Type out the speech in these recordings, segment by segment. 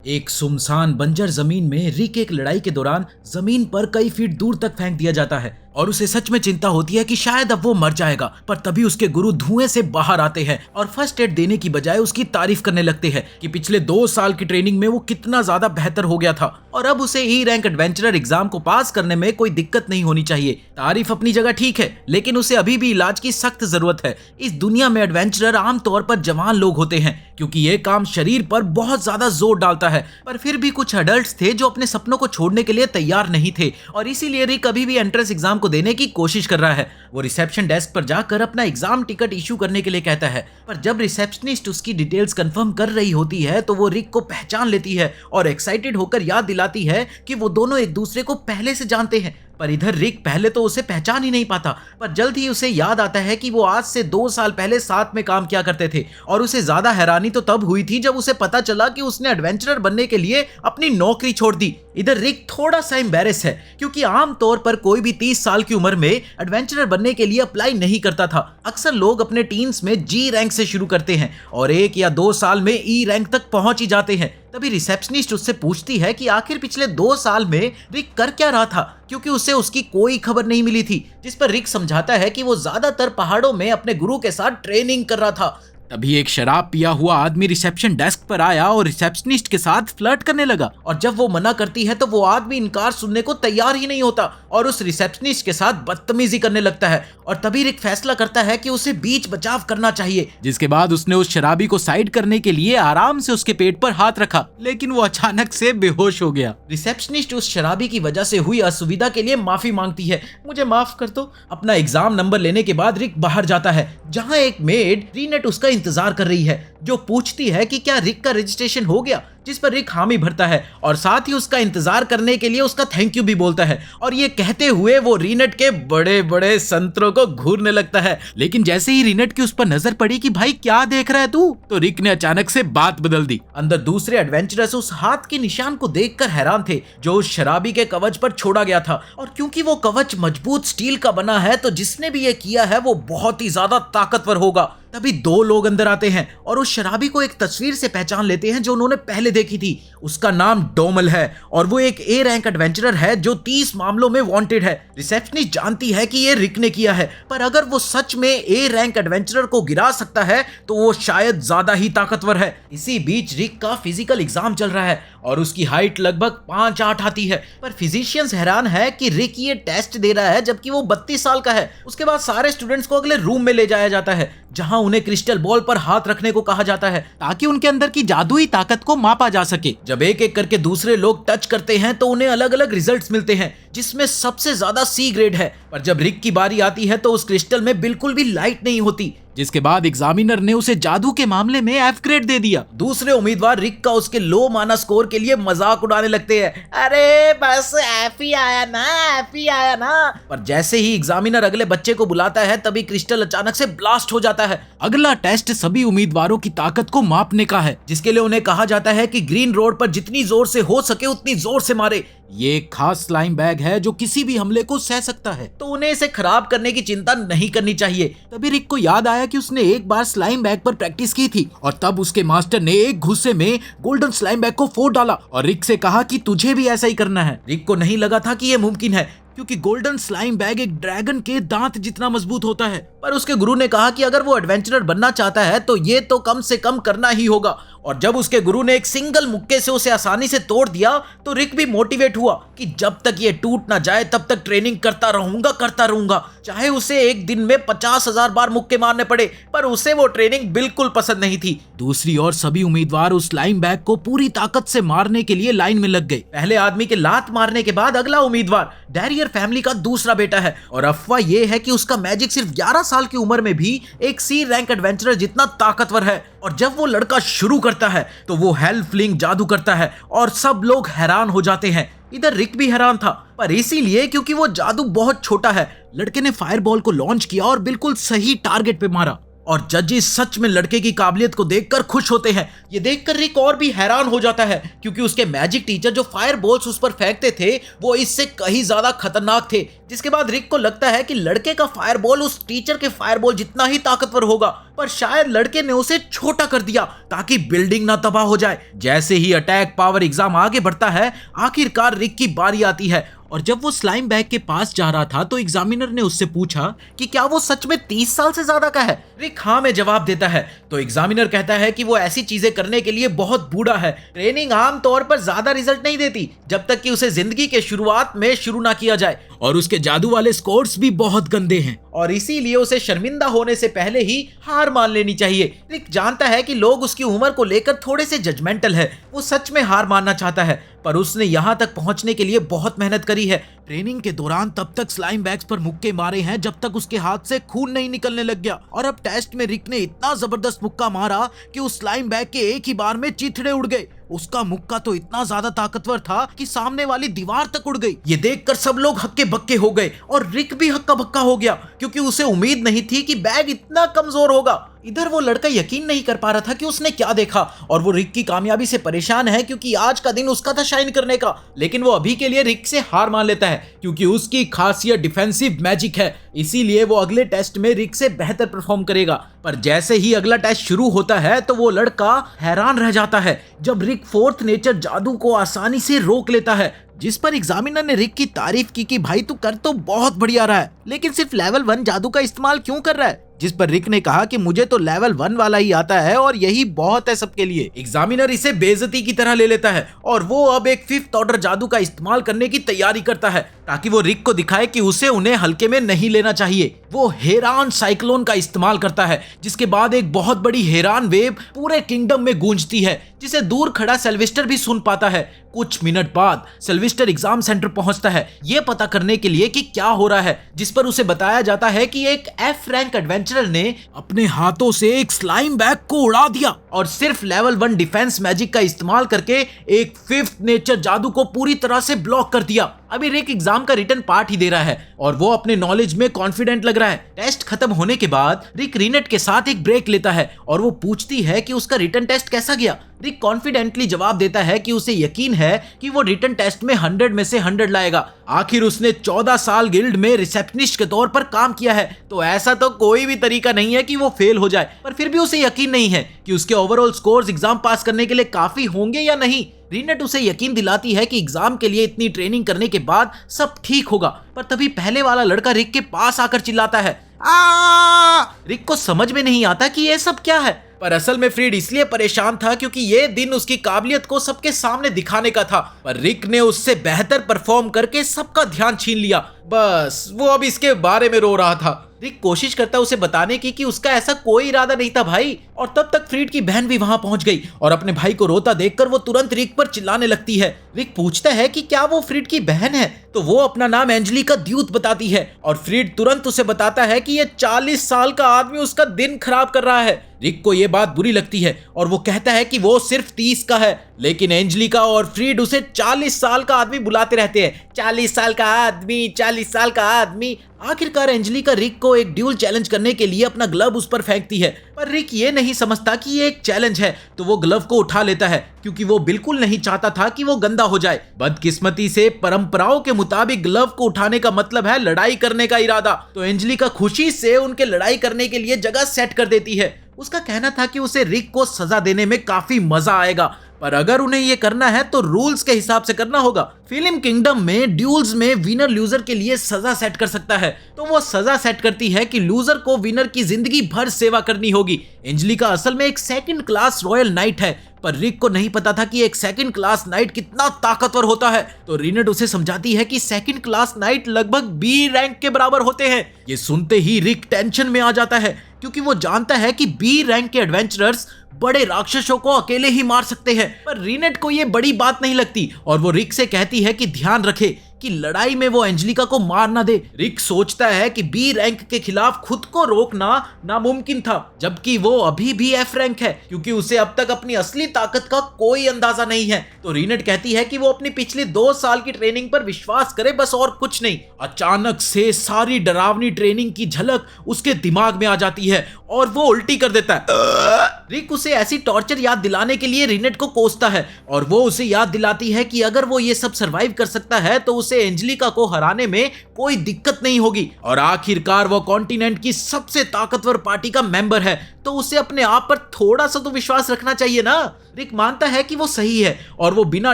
एक सुनसान बंजर जमीन में रिक एक लड़ाई के दौरान जमीन पर कई फीट दूर तक फेंक दिया जाता है और उसे सच में चिंता होती है कि शायद अब वो मर जाएगा। पर तभी उसके गुरु धुएं से बाहर आते हैं और फर्स्ट एड देने की बजाय उसकी तारीफ करने लगते हैं कि पिछले 2 साल की ट्रेनिंग में वो कितना ज्यादा बेहतर हो गया था और अब उसे ई रैंक एडवेंचरर एग्जाम को पास करने में कोई दिक्कत नहीं होनी चाहिए। तारीफ अपनी जगह ठीक है, लेकिन उसे अभी भी इलाज की सख्त जरूरत है। इस दुनिया में एडवेंचरर आमतौर पर जवान लोग होते हैं क्योंकि ये काम शरीर पर बहुत ज्यादा जोर डालता है, पर फिर भी कुछ अडल्ट्स थे जो अपने सपनों को छोड़ने के लिए तैयार नहीं थे और इसीलिए रिक अभी भी एंट्रेंस एग्जाम को देने की कोशिश कर रहा है। वो रिसेप्शन डेस्क पर जाकर अपना एग्जाम टिकट इशू करने के लिए कहता है, पर जब रिसेप्शनिस्ट उसकी डिटेल्स कंफर्म कर रही होती है तो वो रिक को पहचान लेती है और एक्साइटेड होकर याद दिलाती है कि वो दोनों एक दूसरे को पहले से जानते हैं। पर इधर रिक पहले तो उसे पहचान ही नहीं पाता, पर जल्द ही उसे याद आता है कि वो आज से 2 साल पहले साथ में काम किया करते थे और उसे ज्यादा हैरानी तो तब हुई थी जब उसे पता चला कि उसने एडवेंचरर बनने के लिए अपनी नौकरी छोड़ दी। इधर रिक थोड़ा सा एम्बैरेस है क्योंकि आमतौर पर कोई भी 30 साल की उम्र में एडवेंचरर बनने के लिए अप्लाई नहीं करता था। अक्सर लोग अपने टीन्स में जी रैंक से शुरू करते हैं और 1 या 2 साल में ई रैंक तक पहुंच ही जाते हैं। तभी रिसेप्शनिस्ट उससे पूछती है कि आखिर पिछले 2 साल में रिक कर क्या रहा था, क्योंकि उसे उसकी कोई खबर नहीं मिली थी। जिस पर रिक समझाता है कि वो ज्यादातर पहाड़ों में अपने गुरु के साथ ट्रेनिंग कर रहा था। तभी एक शराब पिया हुआ आदमी रिसेप्शन डेस्क पर आया और रिसेप्शनिस्ट के साथ फ्लर्ट करने लगा और जब वो मना करती है तो वो आदमी इनकार सुनने को तैयार ही नहीं होता और उस रिसेप्शनिस्ट के साथ बदतमीजी करने लगता है और तभी रिक फैसला करता है कि उसे बीच बचाव करना चाहिए। जिसके बाद उसने उस शराबी को साइड करने के लिए आराम से उसके पेट पर हाथ रखा, लेकिन वो अचानक से बेहोश हो गया। रिसेप्शनिस्ट उस शराबी की वजह से हुई असुविधा के लिए माफी मांगती है, मुझे माफ कर दो। अपना एग्जाम नंबर लेने के बाद रिक बाहर जाता है जहाँ एक मेड रीनेट उसका इंतजार कर रही है जो पूछती है कि क्या रिक का रजिस्ट्रेशन हो गया, जिस पर रिक हामी भरता है और साथ ही उसका इंतजार करने के लिए उसका थैंक यू भी बोलता है और ये कहते हुए वो रीनेट के बड़े बड़े संतरों को घूरने लगता है। लेकिन जैसे ही रीनेट की उस पर नजर पड़ी कि भाई क्या देख रहा है तू, तो रिक ने अचानक से बात बदल दी। अंदर दूसरे एडवेंचरर्स उस हाथ के निशान को देखकर हैरान थे जो उस शराबी के कवच पर छोड़ा गया था और क्योंकि वो कवच मजबूत स्टील का बना है तो जिसने भी ये किया है वो बहुत ही ज्यादा ताकतवर होगा। तभी 2 लोग अंदर आते हैं और उस शराबी को एक तस्वीर से पहचान लेते हैं जो उन्होंने पहले देखी थी। उसका नाम डोमल है और वो एक ए रैंक एडवेंचरर है जो 30 मामलों में वांटेड है। रिसेप्शनिस्ट जानती है कि ये रिक ने किया है, पर अगर वो सच में ए रैंक एडवेंचरर को गिरा सकता है तो वो शायद ज्यादा ही ताकतवर है। इसी बीच रिक का फिजिकल एग्जाम चल रहा है और उसकी हाइट लगभग 5'8" आती है, पर फिजिशियंस हैरान है कि रिक ये टेस्ट दे रहा है जबकि वो 32 साल का है। उसके बाद सारे स्टूडेंट्स को अगले रूम में ले जाया जाता है जहां उन्हें क्रिस्टल बॉल पर हाथ रखने को कहा जाता है ताकि उनके अंदर की जादुई ताकत को मापा जा सके। जब एक एक करके दूसरे लोग टच करते हैं तो उन्हें अलग अलग रिजल्ट्स मिलते हैं जिसमें सबसे ज्यादा सी ग्रेड है, पर जब रिक की बारी आती है तो उस क्रिस्टल में बिल्कुल भी लाइट नहीं होती, जिसके बाद एग्जामिनर ने उसे जादू के मामले में F ग्रेड दे दिया। दूसरे उम्मीदवार रिक का उसके लो माना स्कोर के लिए मजाक उड़ाने लगते हैं, अरे बस F ही आया ना, F ही आया ना। पर जैसे ही एग्जामिनर अगले बच्चे को बुलाता है तभी क्रिस्टल अचानक से ब्लास्ट हो जाता है। अगला टेस्ट सभी उम्मीदवारों की ताकत को मापने का है, जिसके लिए उन्हें कहा जाता है कि ग्रीन रोड पर जितनी जोर से हो सके उतनी जोर से मारे। ये एक खास स्लाइम बैग है जो किसी भी हमले को सह सकता है, तो उन्हें इसे खराब करने की चिंता नहीं करनी चाहिए। तभी रिक को याद आया कि उसने एक बार स्लाइम बैग पर प्रैक्टिस की थी और तब उसके मास्टर ने एक घुस्से में गोल्डन स्लाइम बैग को फोड़ डाला और रिक से कहा कि तुझे भी ऐसा ही करना है। रिक को नहीं लगा था कि यह मुमकिन है क्योंकि गोल्डन स्लाइम बैग एक ड्रैगन के दांत जितना मजबूत होता है, पर उसके गुरु ने कहा कि अगर वो एडवेंचरर बनना चाहता है तो ये तो कम से कम करना ही होगा। और जब उसके गुरु ने एक सिंगल मुक्के से उसे आसानी से तोड़ दिया तो रिक भी मोटिवेट हुआ कि जब तक ये टूट ना जाए तब तक ट्रेनिंग करता रहूंगा, चाहे उसे एक दिन में 50,000 बार मुक्के मारने पड़े। पर उसे वो ट्रेनिंग बिल्कुल पसंद नहीं थी। दूसरी ओर सभी उम्मीदवार उस स्लाइम बैग को पूरी ताकत से मारने के लिए लाइन में लग गए। पहले आदमी के लात मारने के बाद अगला उम्मीदवार डैरियर फैमिली का दूसरा बेटा है और अफवाह ये है कि उसका मैजिक सिर्फ 11 साल की उम्र में भी एक सी रैंक एडवेंचरर जितना ताकतवर है। और जब वो लड़का शुरू करता है तो वो हेल फ्लिंग जादू करता है और सब लोग हैरान हो जाते हैं। इधर रिक भी हैरान था, पर इसीलिए क्योंकि वो जादू बहुत छोटा है। लड़के ने फायरबॉल को लॉन्च किया और बिल्कुल सही टारगेट पे मारा और जजेस सच में लड़के की काबिलियत को देखकर खुश होते हैं। ये देखकर रिक और भी हैरान हो जाता है क्योंकि उसके मैजिक टीचर जो फायर बॉल्स उस पर फेंकते थे वो इससे कहीं ज्यादा खतरनाक थे। जिसके बाद रिक को लगता है कि लड़के का फायरबॉल उस टीचर के फायरबॉल जितना ही ताकतवर होगा, पर शायद लड़के ने उसे छोटा कर दिया ताकि बिल्डिंग ना तबाह हो जाए। जैसे ही अटैक पावर एग्जाम आगे बढ़ता है, आखिरकार रिक की बारी आती है और जब वो स्लाइम बैग के पास जा रहा था तो एग्जामिनर ने उससे पूछा कि क्या वो सच में 30 साल से ज्यादा का है। रिक हाँ में जवाब देता है तो एग्जामिनर कहता है कि वो ऐसी चीजें करने के लिए बहुत बूढ़ा है। ट्रेनिंग आम तौर पर ज्यादा रिजल्ट नहीं देती जब तक कि उसे जिंदगी के शुरुआत में शुरू ना किया जाए, और उसके जादू वाले स्कोर्स भी बहुत गंदे हैं और इसीलिए उसे शर्मिंदा होने से पहले ही हार मान लेनी चाहिए। रिक जानता है कि लोग उसकी उम्र को लेकर थोड़े से जजमेंटल है, वो सच में हार मानना चाहता है, पर उसने यहाँ तक पहुंचने के लिए बहुत मेहनत करी है। ट्रेनिंग के दौरान तब तक स्लाइम बैग्स पर मुक्के मारे हैं जब तक उसके हाथ से खून नहीं निकलने लग गया, और अब टेस्ट में रिक ने इतना जबरदस्त मुक्का मारा कि उस स्लाइम बैग के एक ही बार में चिथड़े उड़ गए। उसका मुक्का तो इतना ज्यादा ताकतवर था कि सामने वाली दीवार तक उड़ गई। ये देखकर सब लोग हक्के बक्के हो गए और रिक भी हक्का बक्का हो गया क्योंकि उसे उम्मीद नहीं थी कि बैग इतना कमजोर होगा। इधर वो लड़का यकीन नहीं कर पा रहा था कि उसने क्या देखा, और वो रिक की कामयाबी से परेशान है क्योंकि आज का दिन उसका था शाइन करने का। लेकिन वो अभी के लिए रिक से हार मान लेता है क्योंकि उसकी खासियत डिफेंसिव मैजिक है, इसीलिए वो अगले टेस्ट में रिक से बेहतर परफॉर्म करेगा। पर जैसे ही अगला टेस्ट शुरू होता है तो वो लड़का हैरान रह जाता है जब रिक फोर्थ नेचर जादू को आसानी से रोक लेता है, जिस पर एग्जामिनर ने रिक की तारीफ की कि भाई तू कर तो बहुत बढ़िया रहा है, लेकिन सिर्फ लेवल 1 जादू का इस्तेमाल क्यों कर रहा है। जिस पर रिक ने कहा कि मुझे तो लेवल 1 वाला ही आता है और यही बहुत है सबके लिए। एग्जामिनर इसे बेइज्जती की तरह ले लेता है और वो अब एक 5th ऑर्डर जादू का इस्तेमाल करने की तैयारी करता है ताकि वो रिक को दिखाए कि उसे उन्हें हल्के में नहीं लेना चाहिए। वो हेरान साइक्लोन का इस्तेमाल करता है, जिसके बाद एक बहुत बड़ी हेरान वेव पूरे किंगडम में गूंजती है जिसे दूर खड़ा सिल्वेस्टर भी सुन पाता है। कुछ मिनट बाद सिल्वेस्टर एग्जाम सेंटर पहुंचता है ये पता करने के लिए कि क्या हो रहा है, जिस पर उसे बताया जाता है कि एक F रैंक एडवेंचरर ने अपने हाथों से एक स्लाइम बैग को उड़ा दिया और सिर्फ लेवल 1 डिफेंस मैजिक का इस्तेमाल करके एक 5th नेचर जादू को पूरी तरह से ब्लॉक कर दिया। अभी रिक एग्जाम का रिटन पार्ट ही दे रहा है और वो अपने नॉलेज में कॉन्फिडेंट लग रहा है। टेस्ट खत्म होने के बाद रिक रीनेट के साथ एक ब्रेक लेता है और वो पूछती है कि उसका रिटन टेस्ट कैसा गया। रिक कॉन्फिडेंटली जवाब देता है कि उसे यकीन है कि वो रिटन टेस्ट में 100 में से 100 लाएगा। आखिर उसने 14 साल गिल्ड में रिसेप्शनिस्ट के तौर पर काम किया है, तो ऐसा तो कोई भी तरीका नहीं है कि वो फेल हो जाए, पर फिर भी उसे यकीन नहीं है कि उसके ओवरऑल स्कोर्स एग्जाम पास करने के लिए काफी होंगे या नहीं। रीनेट उसे यकीन दिलाती है कि एग्जाम के लिए इतनी ट्रेनिंग करने के बाद सब ठीक होगा, पर तभी पहले वाला लड़का रिक के पास आकर चिल्लाता है आ! रिक को समझ में नहीं आता कि ये सब क्या है, पर असल में फ्रीड इसलिए परेशान था क्योंकि ये दिन उसकी काबिलियत को सबके सामने दिखाने का था, पर रिक ने उससे बेहतर परफॉर्म करके सबका ध्यान छीन लिया। बस वो अब इसके बारे में रो रहा था। रिक कोशिश करता उसे बताने की कि उसका ऐसा कोई इरादा नहीं था भाई, और तब तक फ्रीड की बहन भी वहां पहुंच गई और अपने भाई को रोता देखकर वो तुरंत रिक पर चिल्लाने लगती है। रिक पूछता है कि क्या वो फ्रीड की बहन है, तो वो अपना नाम एंजेलिका ड्यूथ बताती है और फ्रीड तुरंत उसे बताता है कि ये 40 साल का आदमी उसका दिन खराब कर रहा है। रिक को ये बात बुरी लगती है और वो कहता है कि वो सिर्फ 30 का है, लेकिन एंजेलिका और फ्रीड उसे 40 साल का आदमी बुलाते रहते हैं। 40 साल का आदमी, 40 साल का आदमी। आखिरकार एंजेलिका रिक को एक ड्यूल चैलेंज करने के लिए अपना ग्लव उस पर फेंकती है, पर रिक ये नहीं समझता कि ये एक चैलेंज है, तो वो ग्लव को उठा लेता है क्योंकि वो बिल्कुल नहीं चाहता था कि वो गंदा हो जाए। बदकिस्मती से परंपराओं के मुताबिक ग्लव को उठाने का मतलब है लड़ाई करने का इरादा, तो एंजेलिका खुशी से उनके लड़ाई करने के लिए जगह सेट कर देती है। उसका कहना था कि उसे रिक को सजा देने में काफी मजा आएगा, पर अगर उन्हें ये करना है तो रूल्स के हिसाब से करना होगा। फिल्म किंगडम में ड्यूल्स में विनर लूजर के लिए सजा सेट कर सकता है, तो वो सजा सेट करती है कि लूजर को विनर की जिंदगी भर सेवा करनी होगी। एंजेलिका असल में एक 2nd क्लास रॉयल नाइट है, पर रिक को नहीं पता था कि एक 2nd क्लास नाइट कितना ताकतवर होता है, तो रीनेट उसे समझाती है कि 2nd क्लास नाइट लगभग B रैंक के बराबर होते हैं। ये सुनते ही रिक टेंशन में आ जाता है क्योंकि वो जानता है कि B रैंक के एडवेंचरर्स बड़े राक्षसों को अकेले ही मार सकते हैं, पर रीनेट को ये बड़ी बात नहीं लगती और वो रिक से कहती है कि ध्यान रखे कि लड़ाई में वो एंजेलिका को मार ना दे। रिक सोचता है कि B रैंक के खिलाफ खुद को रोकना नामुमकिन था, जबकि वो अभी भी F रैंक है क्योंकि उसे अब तक अपनी असली ताकत का कोई अंदाजा नहीं है। तो रीनेट कहती है कि वो अपनी पिछली 2 साल की ट्रेनिंग पर विश्वास करे, बस और कुछ नहीं। अचानक से सारी डरावनी ट्रेनिंग की झलक उसके दिमाग में आ जाती है और वो उल्टी कर देता है। रिक उसे ऐसी टॉर्चर याद दिलाने के लिए रीनेट को कोसता है और वो उसे याद दिलाती है कि अगर वो ये सब सरवाइव कर सकता है तो उसे एंजेलिका को हराने में कोई दिक्कत नहीं होगी और आखिरकार वो कॉन्टिनेंट की सबसे ताकतवर पार्टी का मेंबर है, तो उसे अपने आप पर थोड़ा सा तो विश्वास रखना चाहिए ना। रिक मानता है कि वो सही है और वो बिना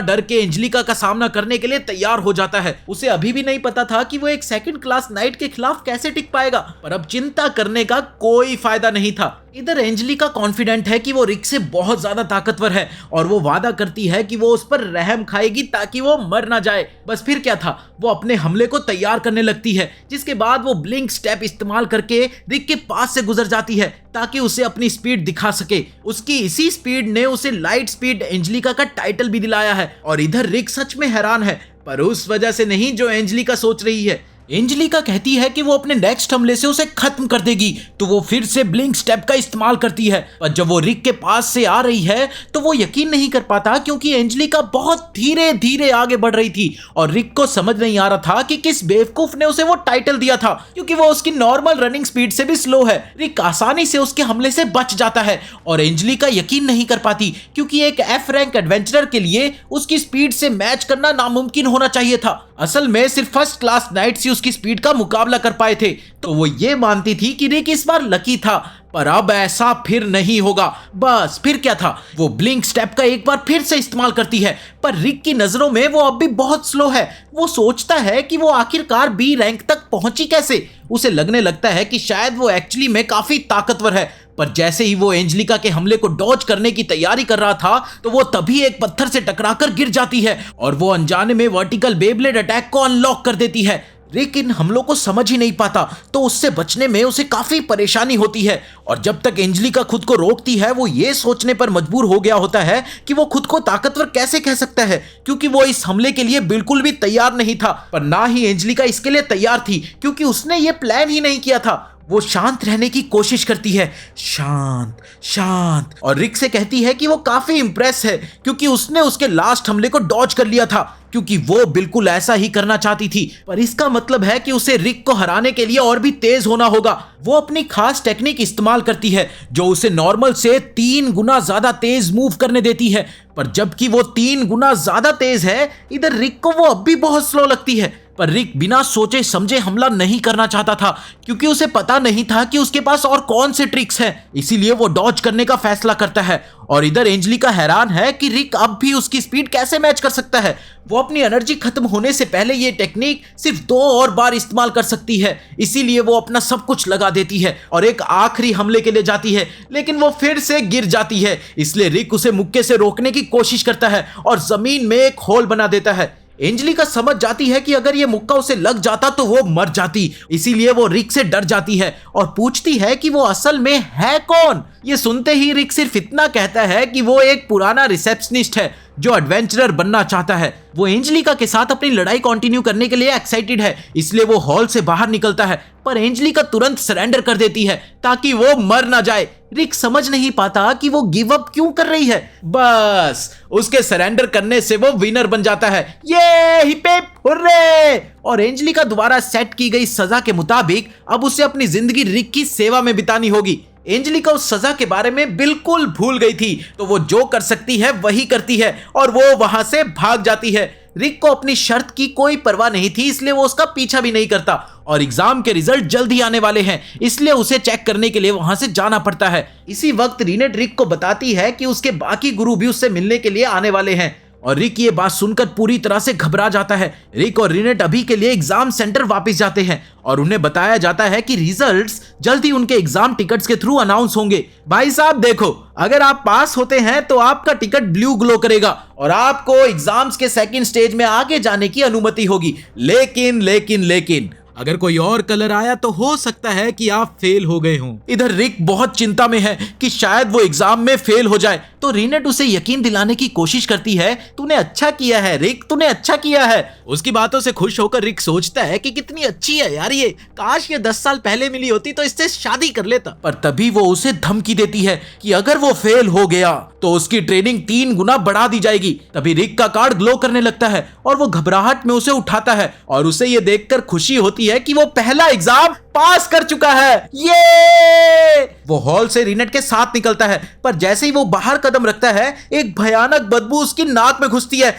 डर के एंजेलिका का सामना करने के लिए तैयार हो जाता है। उसे अभी भी नहीं पता था कि वो एक सेकंड क्लास नाइट के खिलाफ कैसे टिक पाएगा, पर अब चिंता करने का कोई फायदा नहीं था। इधर एंजेलिका कॉन्फिडेंट है कि वो रिक से बहुत ज्यादा ताकतवर है और वो वादा करती है कि वो उस पर रहम खाएगी ताकि वो मर ना जाए। बस फिर क्या था, वो अपने हमले को तैयार करने लगती है, जिसके बाद वो ब्लिंक स्टेप इस्तेमाल करके रिक के पास से गुजर जाती है ताकि उसे अपनी स्पीड दिखा सके। उसकी इसी स्पीड ने उसे लाइट स्पीड एंजेलिका का टाइटल भी दिलाया है और इधर रिक सच में हैरान है, पर उस वजह से नहीं जो एंजेलिका सोच रही है। एंजेलिका कहती है कि वो अपने नेक्स्ट हमले से उसे खत्म कर देगी, तो वो फिर से ब्लिंक स्टेप का इस्तेमाल करती है। पर जब वो रिक के पास से आ रही है तो वो यकीन नहीं कर पाता, क्योंकि एंजेलिका बहुत धीरे धीरे आगे बढ़ रही थी और रिक को समझ नहीं आ रहा था कि किस बेवकूफ ने उसे वो टाइटल दिया था, क्योंकि वो उसकी नॉर्मल रनिंग स्पीड से भी स्लो है। रिक आसानी से उसके हमले से बच जाता है और एंजेलिका यकीन नहीं कर पाती, क्योंकि एक एफ रैंक एडवेंचरर के लिए उसकी स्पीड से मैच करना नामुमकिन होना चाहिए था। असल में सिर्फ फर्स्ट क्लास नाइट्स ही उसकी स्पीड का मुकाबला कर पाए थे, तो वो ये मानती थी कि रिक इस बार लकी था। पर अब ऐसा फिर नहीं होगा। बस फिर क्या था, वो ब्लिंक स्टेप का एक बार फिर से इस्तेमाल करती है, पर रिक की नजरों में वो अब भी बहुत स्लो है। वो सोचता है कि वो आखिरकार बी रैंक तक पहुंची कैसे। उसे लगने लगता है कि शायद वो एक्चुअली में काफी ताकतवर है, पर जैसे ही वो एंजेलिका के हमले को डॉज करने की तैयारी कर रहा था, तो वो तभी एक पत्थर से टकराकर गिर जाती है और वो अनजाने में वर्टिकल बेब्लेड अटैक को अनलॉक कर देती है। रिक इन हमलों को समझ ही नहीं पाता, तो उससे बचने में उसे काफी परेशानी होती है और जब तक एंजेलिका खुद को रोकती है, वो ये सोचने पर मजबूर हो गया होता है कि वो खुद को ताकतवर कैसे कह सकता है, क्योंकि वो इस हमले के लिए बिल्कुल भी तैयार नहीं था। पर ना ही एंजेलिका इसके लिए तैयार थी, क्योंकि उसने ये प्लान ही नहीं किया था। वो शांत रहने की कोशिश करती है, शांत शांत, और रिक से कहती है कि वो काफी इंप्रेस है, क्योंकि उसने उसके लास्ट हमले को डॉज कर लिया था, क्योंकि वो बिल्कुल ऐसा ही करना चाहती थी। पर इसका मतलब है कि उसे रिक को हराने के लिए और भी तेज होना होगा। वो अपनी खास टेक्निक इस्तेमाल करती है जो उसे नॉर्मल से 3 गुना ज्यादा तेज मूव करने देती है। पर जबकि वो 3 गुना ज्यादा तेज है, इधर रिक को वो अब भी बहुत स्लो लगती है। पर रिक बिना सोचे समझे हमला नहीं करना चाहता था, क्योंकि उसे पता नहीं था कि उसके पास और कौन से ट्रिक्स हैं। इसीलिए वो डॉज करने का फैसला करता है और इधर एंजेलिका हैरान है कि रिक अब भी उसकी स्पीड कैसे मैच कर सकता है। वो अपनी एनर्जी खत्म होने से पहले ये टेक्निक सिर्फ 2 और बार इस्तेमाल कर सकती है, इसीलिए वो अपना सब कुछ लगा देती है और एक आखिरी हमले के लिए जाती है, लेकिन वो फिर से गिर जाती है। इसलिए रिक उसे मुक्के से रोकने की कोशिश करता है और जमीन में एक होल बना देता है। एंजेलिका समझ जाती है कि अगर ये मुक्का उसे लग जाता तो वो मर जाती, इसीलिए वो रिक से डर जाती है और पूछती है कि वो असल में है कौन। ये सुनते ही रिक सिर्फ इतना कहता है कि वो एक पुराना रिसेप्शनिस्ट है जो एडवेंचरर बनना चाहता है। वो एंजेलिका के साथ अपनी लड़ाई कंटिन्यू करने के लिए एक्साइटेड है, इसलिए वो हॉल से बाहर निकलता है, पर एंजेलिका तुरंत सरेंडर कर देती है ताकि वो मर ना जाए। रिक समझ नहीं पाता कि वो गिव अप क्यों कर रही है। बस उसके सरेंडर करने से वो विनर बन जाता है। ये हिप हिप हुर्रे! और एंजेलिका द्वारा सेट की गई सजा के मुताबिक अब उसे अपनी जिंदगी रिक की सेवा में बितानी होगी। एंजेलिका उस सजा के बारे में बिल्कुल भूल गई थी, तो वो जो कर सकती है वही करती है और वो वहां से भाग जाती है। रिक को अपनी शर्त की कोई परवाह नहीं थी, इसलिए वो उसका पीछा भी नहीं करता और एग्जाम के रिजल्ट जल्द ही आने वाले हैं, इसलिए उसे चेक करने के लिए वहां से जाना पड़ता है। इसी वक्त रीनेट रिक को बताती है कि उसके बाकी गुरु भी उससे मिलने के लिए आने वाले हैं और रिक ये बात सुनकर पूरी तरह से घबरा जाता है। रिक और रीनेट अभी के लिए एग्जाम सेंटर वापस जाते हैं और उन्हें बताया जाता है कि रिजल्ट्स जल्द ही उनके एग्जाम टिकट्स के थ्रू अनाउंस होंगे। भाई साहब देखो, अगर आप पास होते हैं तो आपका टिकट ब्लू ग्लो करेगा और आपको एग्जाम्स के सेकंड स्टेज में आगे जाने की अनुमति होगी। लेकिन अगर कोई और कलर आया तो हो सकता है कि आप फेल हो गए हों। इधर रिक बहुत चिंता में है कि शायद वो एग्जाम में फेल हो जाए, तो रीनेट उसे यकीन दिलाने की कोशिश करती है, तूने अच्छा किया है रिक, तूने अच्छा किया है। उसकी बातों से खुश होकर रिक सोचता है कि कितनी अच्छी है यार ये, काश ये 10 साल पहले मिली होती तो इससे शादी कर लेता। पर तभी वो उसे धमकी देती है कि अगर वो फेल हो गया तो उसकी ट्रेनिंग 3 गुना बढ़ा दी जाएगी। तभी रिक का कार्ड ग्लो करने लगता है और वो घबराहट में उसे उठाता है और उसे ये देखकर खुशी होती है कि वो पहला एग्जाम पास कर चुका है। ये वो हॉल से रीनेट के साथ निकलता है, पर जैसे ही वो बाहर कदम रखता है एक भयानक बदबू उसकी नाक में घुसती है।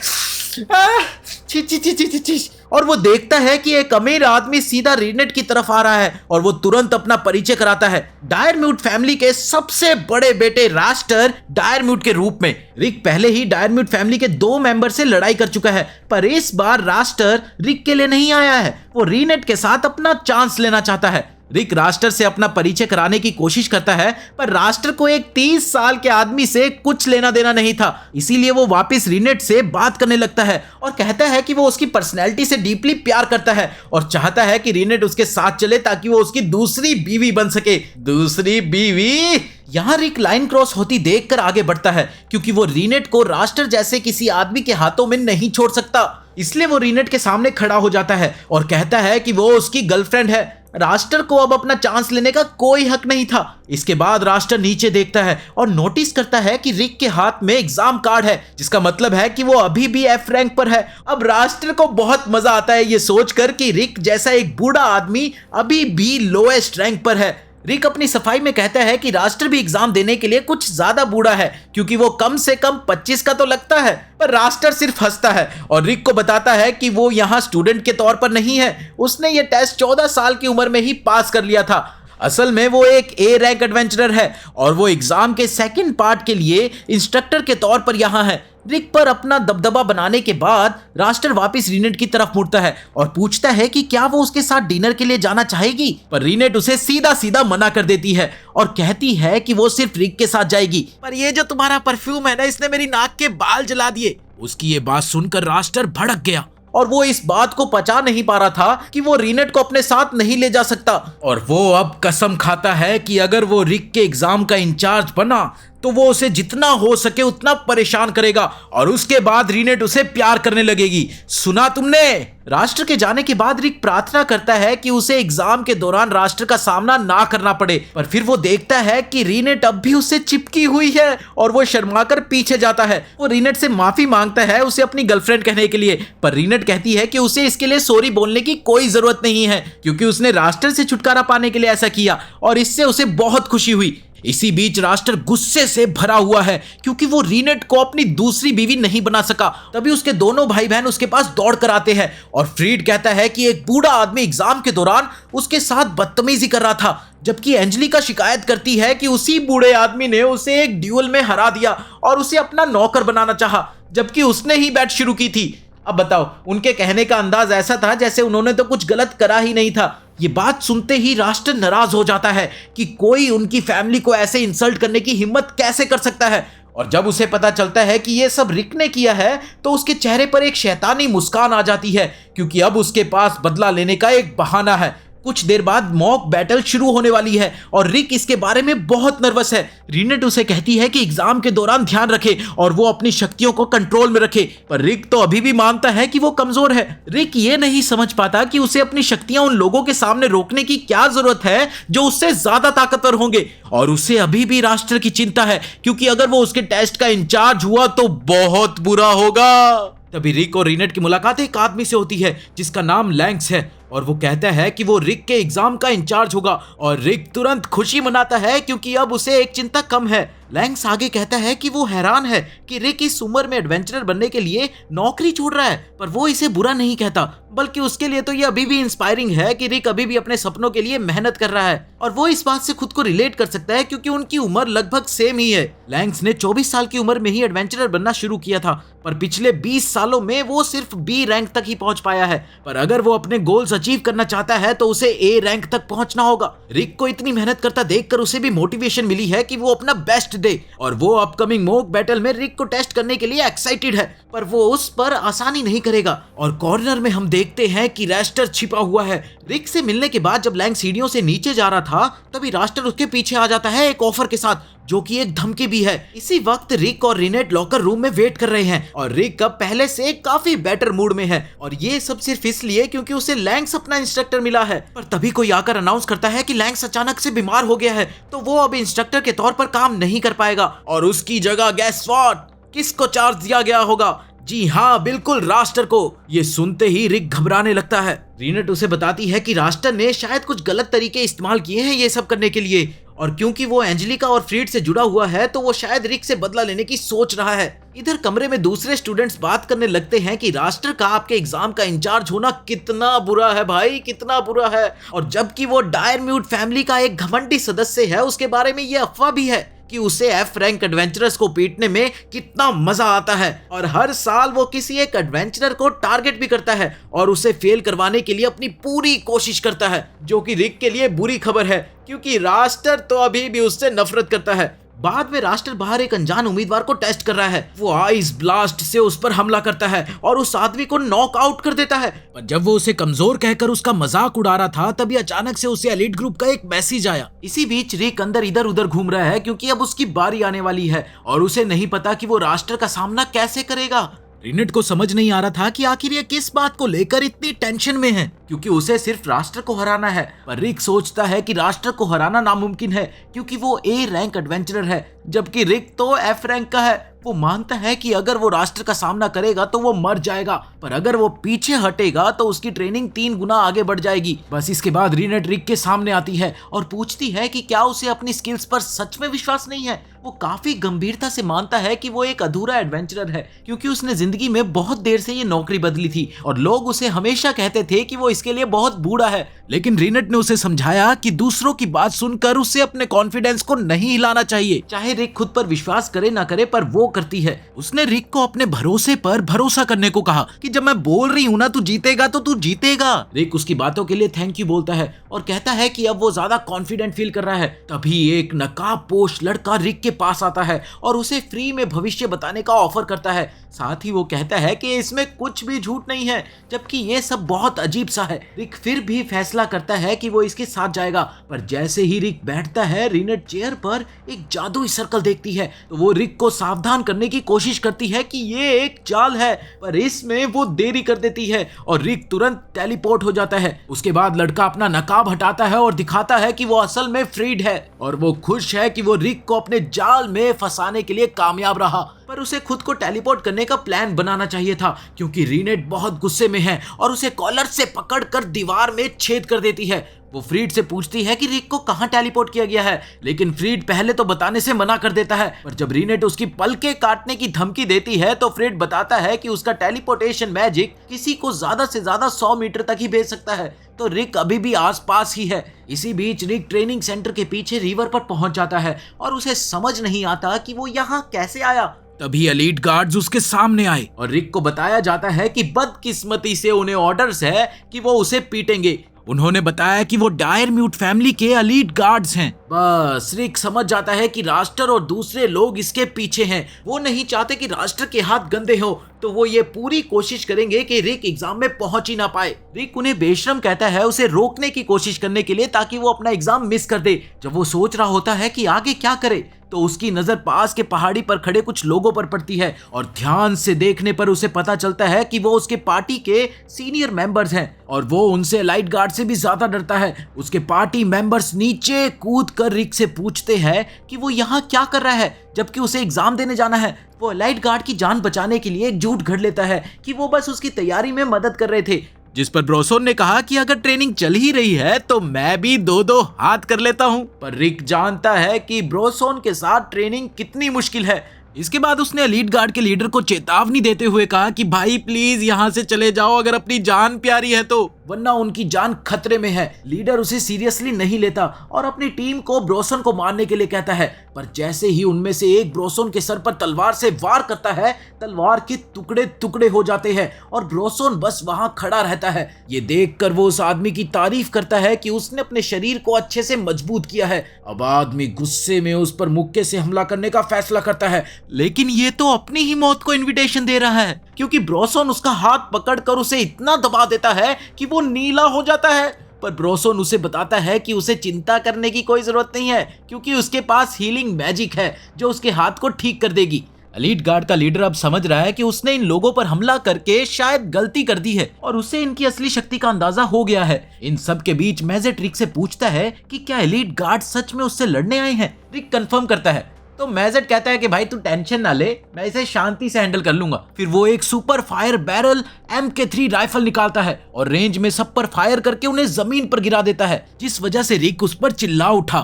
छी छी छी छी छी। और वो देखता है कि एक अमीर आदमी सीधा रीनेट की तरफ आ रहा है और वो तुरंत अपना परिचय कराता है डायरम्यूट फैमिली के सबसे बड़े बेटे रास्टर डायरम्यूट के रूप में। रिक पहले ही डायरम्यूट फैमिली के 2 मेंबर से लड़ाई कर चुका है, पर इस बार रास्टर रिक के लिए नहीं आया है, वो रीनेट के साथ अपना चांस लेना चाहता है। रिक रास्टर से अपना परिचय कराने की कोशिश करता है, पर रास्टर को एक 30 साल के आदमी से कुछ लेना देना नहीं था, इसीलिए वो वापस रीनेट से बात करने लगता है और कहता है कि वो उसकी पर्सनैलिटी से डीपली प्यार करता है और चाहता है कि रीनेट उसके साथ चले ताकि वो उसकी दूसरी बीवी बन सके। दूसरी बीवी? यहाँ रिक लाइन क्रॉस होती देखकर आगे बढ़ता है क्योंकि वो रीनेट को रास्टर जैसे किसी आदमी के हाथों में नहीं छोड़ सकता, इसलिए वो रीनेट के सामने खड़ा हो जाता है और कहता है कि वो उसकी गर्लफ्रेंड है। रास्टर को अब अपना चांस लेने का कोई हक नहीं था। इसके बाद रास्टर नीचे देखता है और नोटिस करता है कि रिक के हाथ में एग्जाम कार्ड है, जिसका मतलब है कि वो अभी भी F रैंक पर है। अब रास्टर को बहुत मजा आता है ये सोचकर कि रिक जैसा एक बूढ़ा आदमी अभी भी लोएस्ट रैंक पर है। रिक अपनी सफाई में कहता है कि रास्टर भी एग्जाम देने के लिए कुछ ज्यादा बूढ़ा है क्योंकि वो कम से कम 25 का तो लगता है, पर रास्टर सिर्फ हंसता है और रिक को बताता है कि वो यहाँ स्टूडेंट के तौर पर नहीं है, उसने ये टेस्ट 14 साल की उम्र में ही पास कर लिया था। असल में वो एक A रैंक एडवेंचरर है और वो एग्जाम के सेकंड पार्ट के लिए इंस्ट्रक्टर के तौर पर यहाँ है। रिक पर अपना दबदबा बनाने के बाद रास्टर वापस रीनेट की तरफ मुड़ता है और पूछता है कि क्या वो उसके साथ डिनर के लिए जाना चाहेगी, पर रीनेट उसे सीधा सीधा मना कर देती है और कहती है कि वो सिर्फ रिक के साथ जाएगी। पर ये जो तुम्हारा परफ्यूम है ना, इसने मेरी नाक के बाल जला दिए। उसकी ये बात सुनकर रास्टर भड़क गया और वो इस बात को पचा नहीं पा रहा था कि वो रीनेट को अपने साथ नहीं ले जा सकता और वो अब कसम खाता है कि अगर वो रिक के एग्जाम का इंचार्ज बना तो वो उसे जितना हो सके उतना परेशान करेगा और उसके बाद रीनेट उसे प्यार करने लगेगी। सुना तुमने? रास्टर के जाने के बाद रिक प्रार्थना करता है कि उसे एग्जाम के दौरान रास्टर का सामना ना करना पड़े, पर फिर वो देखता है कि रीनेट अब भी उससे चिपकी हुई है और वो शर्माकर पीछे जाता है। वो रीनेट से माफी मांगता है उसे अपनी गर्लफ्रेंड कहने के लिए, पर रीनेट कहती है कि उसे इसके लिए सॉरी बोलने की कोई जरूरत नहीं है क्योंकि उसने रास्टर से छुटकारा पाने के लिए ऐसा किया और इससे उसे बहुत खुशी हुई। इसी बीच रास्टर गुस्से से भरा हुआ है क्योंकि वो रीनेट को अपनी दूसरी बीवी नहीं बना सका। तभी उसके दोनों भाई बहन उसके पास दौड़ कर आते हैं और फ्रीड कहता है कि एक बूढ़ा आदमी एग्जाम के दौरान उसके साथ बदतमीजी कर रहा था, जबकि एंजेलिका शिकायत करती है कि उसी बूढ़े आदमी ने उसे एक ड्यूल में हरा दिया और उसे अपना नौकर बनाना चाहा, जबकि उसने ही बैट शुरू की थी। अब बताओ, उनके कहने का अंदाज ऐसा था जैसे उन्होंने तो कुछ गलत करा ही नहीं था। ये बात सुनते ही रास्टर नाराज हो जाता है कि कोई उनकी फैमिली को ऐसे इंसल्ट करने की हिम्मत कैसे कर सकता है, और जब उसे पता चलता है कि ये सब रिक ने किया है तो उसके चेहरे पर एक शैतानी मुस्कान आ जाती है क्योंकि अब उसके पास बदला लेने का एक बहाना है। कुछ देर बाद मॉक बैटल शुरू होने वाली है और रिक इसके बारे में बहुत नर्वस है। रीनेट उसे कहती है कि एग्जाम के दौरान ध्यान रखे और वो अपनी शक्तियों को कंट्रोल में रखे, पर रिक तो अभी भी मानता है कि वो कमजोर है। रिक ये नहीं समझ पाता कि उसे अपनी शक्तियां उन लोगों के सामने रोकने की क्या जरूरत है जो उससे ज्यादा ताकतवर होंगे, और उसे अभी भी रास्टर की चिंता है क्योंकि अगर वो उसके टेस्ट का इंचार्ज हुआ तो बहुत बुरा होगा। तभी रिक और रीनेट की मुलाकात एक आदमी से होती है जिसका नाम लैंक्स है और वो कहता है कि वो रिक के एग्जाम का इंचार्ज होगा और रिक तुरंत खुशी मनाता है क्योंकि अब उसे एक चिंता कम है। लैंक्स आगे कहता है कि वो हैरान है कि रिक इस उम्र में एडवेंचरर बनने के लिए नौकरी छोड़ रहा है, पर वो इसे बुरा नहीं कहता, बल्कि उसके लिए तो ये अभी भी इंस्पायरिंग है कि रिक अभी भी अपने सपनों के लिए मेहनत कर रहा है और वो इस बात से खुद को रिलेट कर सकता है क्योंकि उनकी उम्र लगभग सेम ही है। लैंक्स ने 24 साल की उम्र में ही एडवेंचरर बनना शुरू किया था, पर पिछले 20 सालों में वो सिर्फ B रैंक तक ही पहुंच पाया है, पर अगर वो अपने गोल्स अचीव करना चाहता है तो उसे A रैंक तक पहुंचना होगा। रिक को इतनी मेहनत करता देखकर उसे भी मोटिवेशन मिली है कि वो अपना बेस्ट दे और वो अपकमिंग मॉक बैटल में रिक को टेस्ट करने के लिए एक्साइटेड है, पर वो उस पर आसानी नहीं करेगा। और कॉर्नर में हम देखते हैं कि रास्टर छिपा हुआ है। रिक से मिलने के बाद जब लैंग सीढ़ियों से नीचे जा रहा था तभी रास्टर उसके पीछे आ जाता है एक ऑफर के साथ जो कि एक धमकी भी है। इसी वक्त रिक और रीनेट लॉकर रूम में वेट कर रहे हैं और रिक अब पहले से काफी बेटर मूड में है और ये सब सिर्फ इसलिए क्योंकि उसे लैंक्स अपना इंस्ट्रक्टर मिला है। पर तभी कोई आकर अनाउंस करता है कि लैंक्स अचानक से बीमार हो गया है तो वो अब इंस्ट्रक्टर के तौर पर काम नहीं कर पाएगा और उसकी जगह गेस व्हाट, किसको चार्ज दिया गया होगा? जी हाँ, बिल्कुल रास्टर को। ये सुनते ही रिक घबराने लगता है। रीनेट उसे बताती है कि रास्टर ने शायद कुछ गलत तरीके इस्तेमाल किए हैं ये सब करने के लिए और क्योंकि वो एंजेलिका और फ्रीड से जुड़ा हुआ है तो वो शायद रिक से बदला लेने की सोच रहा है। इधर कमरे में दूसरे स्टूडेंट्स बात करने लगते हैं कि राष्ट्र का आपके एग्जाम का इंचार्ज होना कितना बुरा है भाई, कितना बुरा है। और जबकि वो डायर म्यूट फैमिली का एक घमंडी सदस्य है, उसके बारे में ये अफवाह भी है कि उसे एफ रैंक एडवेंचरर्स को पीटने में कितना मजा आता है। और हर साल वो किसी एक एडवेंचरर को टारगेट भी करता है और उसे फेल करवाने के लिए अपनी पूरी कोशिश करता है, जो कि रिक के लिए बुरी खबर है क्योंकि रास्टर तो अभी भी उससे नफरत करता है। बाद में रास्टर बाहर एक अनजान उम्मीदवार को टेस्ट कर रहा है। वो आइस ब्लास्ट से उस पर हमला करता है और उस आदमी को नॉक आउट कर देता है। पर जब वो उसे कमजोर कहकर उसका मजाक उड़ा रहा था तभी अचानक से उसे एलीट ग्रुप का एक मैसेज आया। इसी बीच रिक अंदर इधर उधर घूम रहा है क्योंकि अब उसकी बारी आने वाली है और उसे नहीं पता कि वो रास्टर का सामना कैसे करेगा। रिनेट को समझ नहीं आ रहा था कि आखिर ये किस बात को लेकर इतनी टेंशन में है, क्योंकि उसे सिर्फ राष्ट्र को हराना है। पर रिक सोचता है कि राष्ट्र को हराना नामुमकिन है क्योंकि वो ए रैंक एडवेंचरर है, जबकि रिक तो एफ रैंक का है। वो मानता है कि अगर वो राष्ट्र का सामना करेगा तो वो मर जाएगा, पर अगर वो पीछे हटेगा तो उसकी ट्रेनिंग 3 गुना आगे बढ़ जाएगी। बस इसके बाद रिनेट रिक के सामने आती है और पूछती है कि क्या उसे अपनी स्किल्स पर सच में विश्वास नहीं है। वो काफी गंभीरता से मानता है कि वो एक अधूरा एडवेंचरर है क्योंकि उसने जिंदगी में बहुत देर से ये नौकरी बदली थी और लोग उसे हमेशा कहते थे कि वो इसके लिए बहुत बूढ़ा है। लेकिन रिनेट ने उसे समझाया कि दूसरों की बात सुनकर उसे अपने कॉन्फिडेंस को नहीं हिलाना चाहिए, चाहे रिक खुद पर विश्वास करे ना करे, पर वो करती है। उसने रिक को अपने भरोसे पर भरोसा करने को कहा कि जब मैं बोल रही हूँ ना तू जीतेगा तो तू जीतेगा। रिक उसकी बातों के लिए थैंक यू बोलता है और कहता है कि अब वो ज्यादा कॉन्फिडेंट फील कर रहा है। तभी एक नकाबपोश लड़का रिक के पास आता है और उसे फ्री में भविष्य बताने का ऑफर करता है। साथ ही वो कहता है कि इसमें कुछ भी झूठ नहीं है, जबकि ये सब बहुत अजीब सा है। रिक फिर भी फैसला करता है कि वो इसके साथ जाएगा, पर जैसे ही रिक बैठता है रिनेट चेयर पर एक जादुई सर्कल देखती है तो वो रिक को सावधान करने की कोशिश करती है कि ये एक चाल है, पर इसमें वो देरी कर देती है और रिक तुरंत टेलीपोर्ट हो जाता है। उसके बाद लड़का अपना नकाब हटाता है और दिखाता है कि वो असल में फ्रीड है और वो खुश है कि वो रिक को अपने जाल में फंसाने के लिए कामयाब रहा। पर उसे खुद को टेलीपोर्ट करने का प्लान बनाना चाहिए था क्योंकि रिनेट बहुत गुस्से में है और उसे कॉलर से पकड़कर दीवार में छेद कर देती है। वो फ्रीड से पूछती है कि रिक को कहां टेलीपोर्ट किया गया है, लेकिन फ्रीड पहले तो बताने से मना कर देता है। पर जब रिनेट उसकी पलकें काटने की धमकी देती है तो फ्रीड बताता है कि उसका टेलीपोर्टेशन मैजिक किसी को ज्यादा से ज्यादा 100 मीटर तक ही भेज सकता है, तो रिक अभी भी आसपास ही है। इसी बीच रिक ट्रेनिंग सेंटर के पीछे रिवर पर पहुंच जाता है और उसे समझ नहीं आता कि वो यहाँ कैसे आया। तभी एलीट गार्ड्स उसके सामने आए और रिक को बताया जाता है कि बदकिस्मती से उन्हें ऑर्डर्स है कि वो उसे पीटेंगे। उन्होंने बताया कि वो डायर म्यूट फैमिली के एलीट गार्ड्स हैं। बस रिक समझ जाता है कि राष्ट्र और दूसरे लोग इसके पीछे हैं। वो नहीं चाहते कि राष्ट्र के हाथ गंदे हो, तो वो ये पूरी कोशिश करेंगे कि रिक एग्जाम में पहुंच ही ना पाए। रिक उन्हें बेशरम कहता है उसे रोकने की कोशिश करने के लिए ताकि वो अपना एग्जाम मिस कर दे। जब वो सोच रहा होता है कि आगे क्या करे तो उसकी नजर पास के पहाड़ी पर खड़े कुछ लोगों पर पड़ती है और ध्यान से देखने पर उसे पता चलता है कि वो उसके पार्टी के सीनियर मेंबर्स हैं और वो उनसे एलाइट गार्ड से भी ज्यादा डरता है। उसके पार्टी मेंबर्स नीचे कूद कर रिक से पूछते हैं कि वो यहाँ क्या कर रहा है जबकि उसे एग्जाम देने जाना है। वो एलाइट गार्ड की जान बचाने के लिए एक झूठ गढ़ लेता है कि वो बस उसकी तैयारी में मदद कर रहे थे, जिस पर ब्रोसोन ने कहा कि अगर ट्रेनिंग चल ही रही है तो मैं भी 2-2 हाथ कर लेता हूं। पर रिक जानता है कि ब्रोसोन के साथ ट्रेनिंग कितनी मुश्किल है। इसके बाद उसने एलीट गार्ड के लीडर को चेतावनी देते हुए कहा कि भाई प्लीज यहाँ से चले जाओ अगर अपनी जान प्यारी है तो, वरना उनकी जान खतरे में है। लीडर उसे सीरियसली नहीं लेता और अपनी टीम को ब्रोसन को मारने के लिए कहता है, पर जैसे ही उनमें से एक ब्रोसन के सर पर तलवार से वार करता है तलवार के टुकड़े टुकड़े हो जाते हैं और ब्रोसन बस वहां खड़ा रहता है। ये देखकर वो उस आदमी की तारीफ करता है कि उसने अपने शरीर को अच्छे से मजबूत किया है। अब आदमी गुस्से में उस पर मुक्के से हमला करने का फैसला करता है, लेकिन ये तो अपनी ही मौत को इनविटेशन दे रहा है क्योंकि ब्रोसन उसका हाथ पकड़कर उसे इतना दबा देता है कि वो नीला हो जाता है। पर ब्रोसन उसे बताता है कि उसे चिंता करने की कोई जरूरत नहीं है क्योंकि उसके पास हीलिंग मैजिक है जो उसके हाथ को ठीक कर देगी। एलीट गार्ड का लीडर अब समझ रहा है कि उसने इन लोगों पर हमला करके शायद गलती कर दी है और उसे इनकी असली शक्ति का अंदाजा हो गया है। इन सब के बीच मेजेट रिक से पूछता है कि क्या एलीट गार्ड सच में उससे लड़ने आए हैं। रिक कंफर्म करता है तो मेजेट कहता है कि भाई तू टेंशन ना ले, मैं इसे शांति से हैंडल कर लूंगा। फिर वो एक super fire barrel MK3 rifle निकालता है और रेंज में सब पर फायर करके उन्हें जमीन पर गिरा देता है, जिस वजह से रिक उस पर चिल्ला उठा,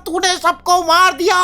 तूने सबको मार दिया,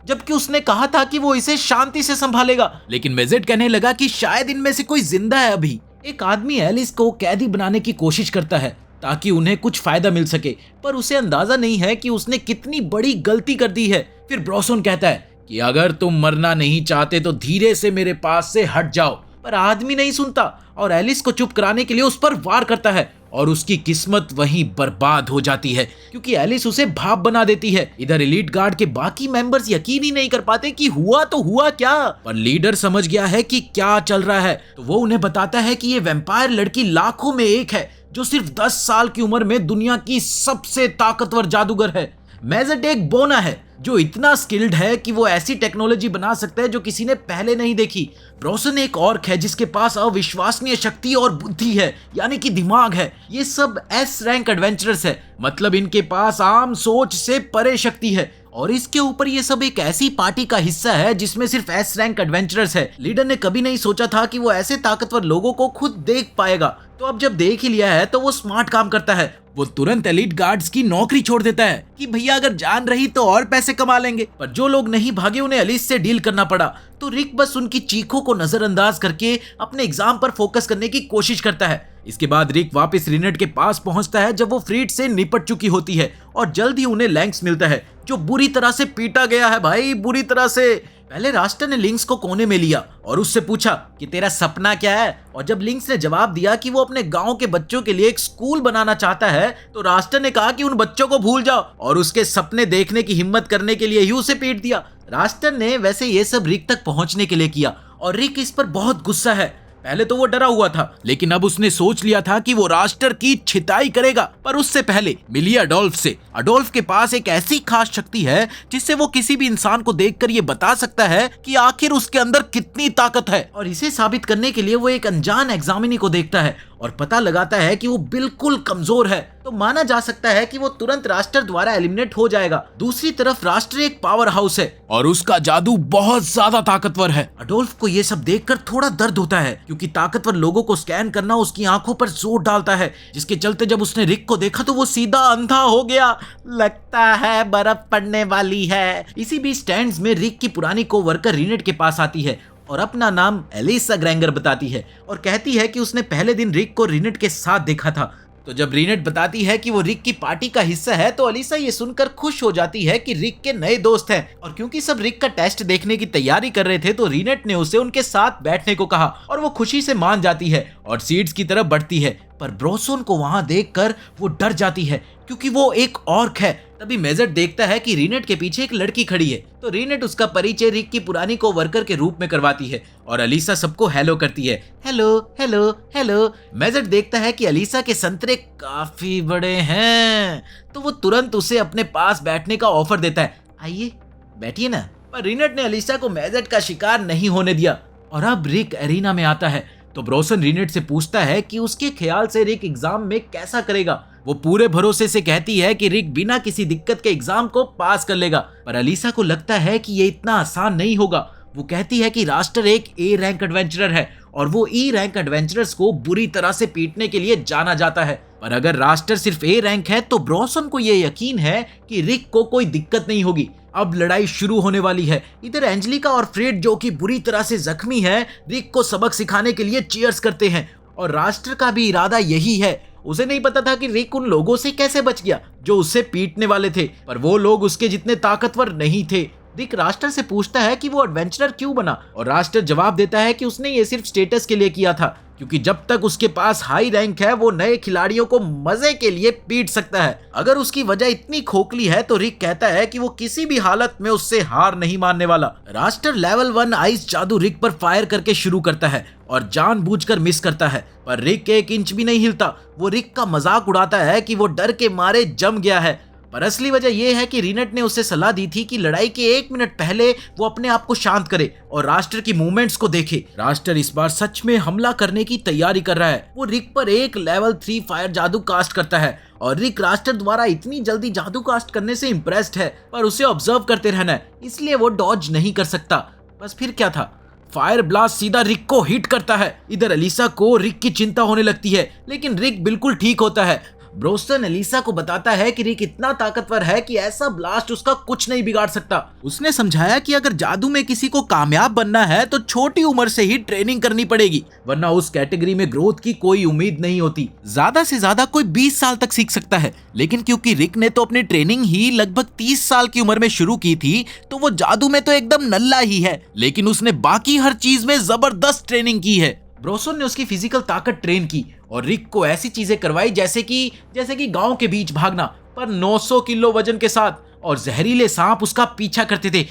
जबकि उसने कहा था कि वो इसे शांति से संभालेगा। लेकिन मेजेट कहने लगा कि शायद इनमें से कोई जिंदा है अभी। एक आदमी एलिस को कैदी बनाने की कोशिश करता है ताकि उन्हें कुछ फायदा मिल सके, पर उसे अंदाजा नहीं है कि उसने कितनी बड़ी गलती कर दी है। फिर ब्रॉसन कहता है कि अगर तुम मरना नहीं चाहते तो धीरे से मेरे पास से हट जाओ, पर आदमी नहीं सुनता और एलिस को चुप कराने के लिए उस पर वार करता है और उसकी किस्मत वहीं बर्बाद हो जाती है क्योंकि एलिस उसे भाप बना देती है। इधर एलीट गार्ड के बाकी मेंबर्स यकीन ही नहीं कर पाते कि हुआ तो हुआ क्या, पर लीडर समझ गया है कि क्या चल रहा है, तो वो उन्हें बताता है कि ये वैम्पायर लड़की लाखों में एक है जो सिर्फ 10 साल की उम्र में दुनिया की सबसे ताकतवर जादूगर है। मेजेट एक बोना है जो इतना स्किल्ड है कि वो ऐसी टेक्नोलॉजी बना सकता है जो किसी ने पहले नहीं देखी। ब्रॉसन एक ऑर्क है जिसके पास अविश्वसनीय शक्ति और बुद्धि है, यानी कि दिमाग है। ये सब S रैंक एडवेंचरर्स है, मतलब इनके पास आम सोच से परे शक्ति है। और इसके ऊपर ये सब एक ऐसी पार्टी का हिस्सा है जिसमें सिर्फ S रैंक एडवेंचरर्स है। लीडर ने कभी नहीं सोचा था कि वो ऐसे ताकतवर लोगों को खुद देख पाएगा, तो अब जब देख ही लिया है तो वो स्मार्ट काम करता है। वो तुरंत एलीट गार्ड्स की नौकरी छोड़ देता है कि भैया अगर जान रही तो और पैसे कमा लेंगे, पर जो लोग नहीं भागे उन्हें एलिस से डील करना पड़ा। तो रिक बस उनकी चीखों को नजरअंदाज करके अपने एग्जाम पर फोकस करने की कोशिश करता है। इसके बाद रिक वापस रिनेट के पास पहुंचता है जब वो फ्रीड से निपट चुकी होती है और जल्द ही उन्हें लैंक्स मिलता है जो बुरी तरह से पीटा गया है भाई, बुरी तरह से। पहले रास्टर ने लिंक्स को कोने में लिया और उससे पूछा कि तेरा सपना क्या है, और जब लिंक्स ने जवाब दिया कि वो अपने गांव के बच्चों के लिए एक स्कूल बनाना चाहता है, तो रास्टर ने कहा कि उन बच्चों को भूल जाओ और उसके सपने देखने की हिम्मत करने के लिए ही उसे पीट दिया। रास्टर ने वैसे ये सब रिक तक पहुंचने के लिए किया और रिक इस पर बहुत गुस्सा है। पहले तो वो डरा हुआ था, लेकिन अब उसने सोच लिया था कि वो रास्टर की छिताई करेगा, पर उससे पहले मिली अडोल्फ से। अडोल्फ के पास एक ऐसी खास शक्ति है जिससे वो किसी भी इंसान को देखकर ये बता सकता है कि आखिर उसके अंदर कितनी ताकत है, और इसे साबित करने के लिए वो एक अनजान एग्जामिनी को देखता है और पता लगाता है कि वो बिल्कुल कमजोर है। तो माना जा सकता है कि वो तुरंत रास्टर द्वारा एलिमिनेट हो जाएगा। दूसरी तरफ रास्टर एक पावर हाउस है और उसका जादू बहुत ज्यादा ताकतवर है। अडोल्फ को ये सब देखकर थोड़ा दर्द होता है क्योंकि ताकतवर लोगों को स्कैन करना उसकी आंखों पर जोर डालता है, जिसके चलते जब उसने रिक को देखा तो वो सीधा अंधा हो गया। लगता है बर्फ पड़ने वाली है। इसी बीच स्टैंड्स में रिक की पुरानी कोवर्कर रीनेट के पास आती है और अपना नाम एलिसा ग्रैंगर बताती है और कहती है कि उसने पहले दिन रिक को रीनेट के साथ देखा था। तो जब रीनेट बताती है कि वो रिक की पार्टी का हिस्सा है तो अलीसा ये सुनकर खुश हो जाती है कि रिक के नए दोस्त हैं, और क्योंकि सब रिक का टेस्ट देखने की तैयारी कर रहे थे तो रीनेट ने उसे उनके साथ बैठने को कहा और वो खुशी से मान जाती है और सीट्स की तरफ बढ़ती है। पर ब्रोसोन को वहां देखकर वो डर जाती है क्योंकि वो एक ऑर्क है। तभी मेजेट देखता है कि रीनेट के पीछे एक लड़की खड़ी है, तो रीनेट उसका परिचय रिक की पुरानी कोवर्कर के रूप में करवाती है और अलीसा सबको हेलो करती है। Hello hello hello. मेजेट देखता है कि अलीसा के संतरे काफी बड़े हैं, तो वो तुरंत उसे अपने पास बैठने का ऑफर देता है। आइए बैठिए ना। पर रीनेट ने अलीसा को मेजेट का शिकार नहीं होने दिया और अब रिक एरिना में आता है। तो ब्रोसन रीनेट से पूछता है कि उसके ख्याल से रिक एग्जाम में कैसा करेगा। वो पूरे भरोसे से कहती है कि रिक बिना किसी दिक्कत के एग्जाम को पास कर लेगा, पर अलीसा को लगता है कि ये इतना आसान नहीं होगा। वो कहती है कि रास्टर एक ए रैंक एडवेंचरर है और वो ई रैंक एडवेंचरर्स को बुरी तरह से पीटने के लिए जाना जाता है, पर अगर रास्टर सिर्फ ए रैंक है तो ब्रोसन को ये यकीन है कि रिक को कोई दिक्कत नहीं होगी। अब लड़ाई शुरू होने वाली है। इधर एंजेलिका और फ्रेड जो कि बुरी तरह से जख्मी है, रिक को सबक सिखाने के लिए चीयर्स करते हैं और रास्टर का भी इरादा यही है। उसे नहीं पता था कि रिक उन लोगों से कैसे बच गया जो उससे पीटने वाले थे, पर वो लोग उसके जितने ताकतवर नहीं थे। रिक रास्टर से पूछता है कि वो एडवेंचरर क्यों बना और रास्टर जवाब देता है कि उसने ये सिर्फ स्टेटस के लिए किया था, क्योंकि जब तक उसके पास हाई रैंक है वो नए खिलाड़ियों को मजे के लिए पीट सकता है। अगर उसकी वजह इतनी खोखली है तो रिक कहता है कि वो किसी भी हालत में उससे हार नहीं मानने वाला। रास्टर लेवल 1 आइस जादू रिक पर फायर करके शुरू करता है और जानबूझकर मिस करता है, पर रिक 1 इंच भी नहीं हिलता। वो रिक का मजाक उड़ाता है कि वो डर के मारे जम गया है, पर असली वजह यह है कि रीनेट ने उसे सलाह दी थी कि लड़ाई के 1 मिनट पहले वो अपने आप को शांत करे और रास्टर की मूवमेंट्स को देखे। रास्टर इस बार सच में हमला करने की तैयारी कर रहा है। वो रिक पर एक लेवल 3 फायर जादू कास्ट करता है और रिक रास्टर द्वारा इतनी जल्दी जादू कास्ट करने से इम्प्रेस्ड है, पर उसे ऑब्जर्व करते रहना है, इसलिए वो डॉज नहीं कर सकता। बस फिर क्या था, फायर ब्लास्ट सीधा रिक को हिट करता है। इधर एलिसा को रिक की चिंता होने लगती है, लेकिन रिक बिल्कुल ठीक होता है। ब्रोस्टन एलिसा को बताता है कि रिक इतना ताकतवर है कि ऐसा ब्लास्ट उसका कुछ नहीं बिगाड़ सकता। उसने समझाया कि अगर जादू में किसी को कामयाब बनना है तो छोटी उम्र से ही ट्रेनिंग करनी पड़ेगी, वरना उस कैटेगरी में ग्रोथ की कोई उम्मीद नहीं होती। ज्यादा से ज्यादा कोई 20 साल तक सीख सकता है, लेकिन क्योंकि रिक ने तो अपनी ट्रेनिंग ही लगभग 30 साल की उम्र में शुरू की थी, तो वो जादू में तो एकदम नल्ला ही है, लेकिन उसने बाकी हर चीज में जबरदस्त ट्रेनिंग की है। ब्रोसन ने उसकी फिजिकल ताकत ट्रेन की और रिक को ऐसी चीजें करवाई जैसे कि गांव के बीच भागना, पर 900 किलो वजन के साथ, और जहरीले सांप उसका पीछा करते थे।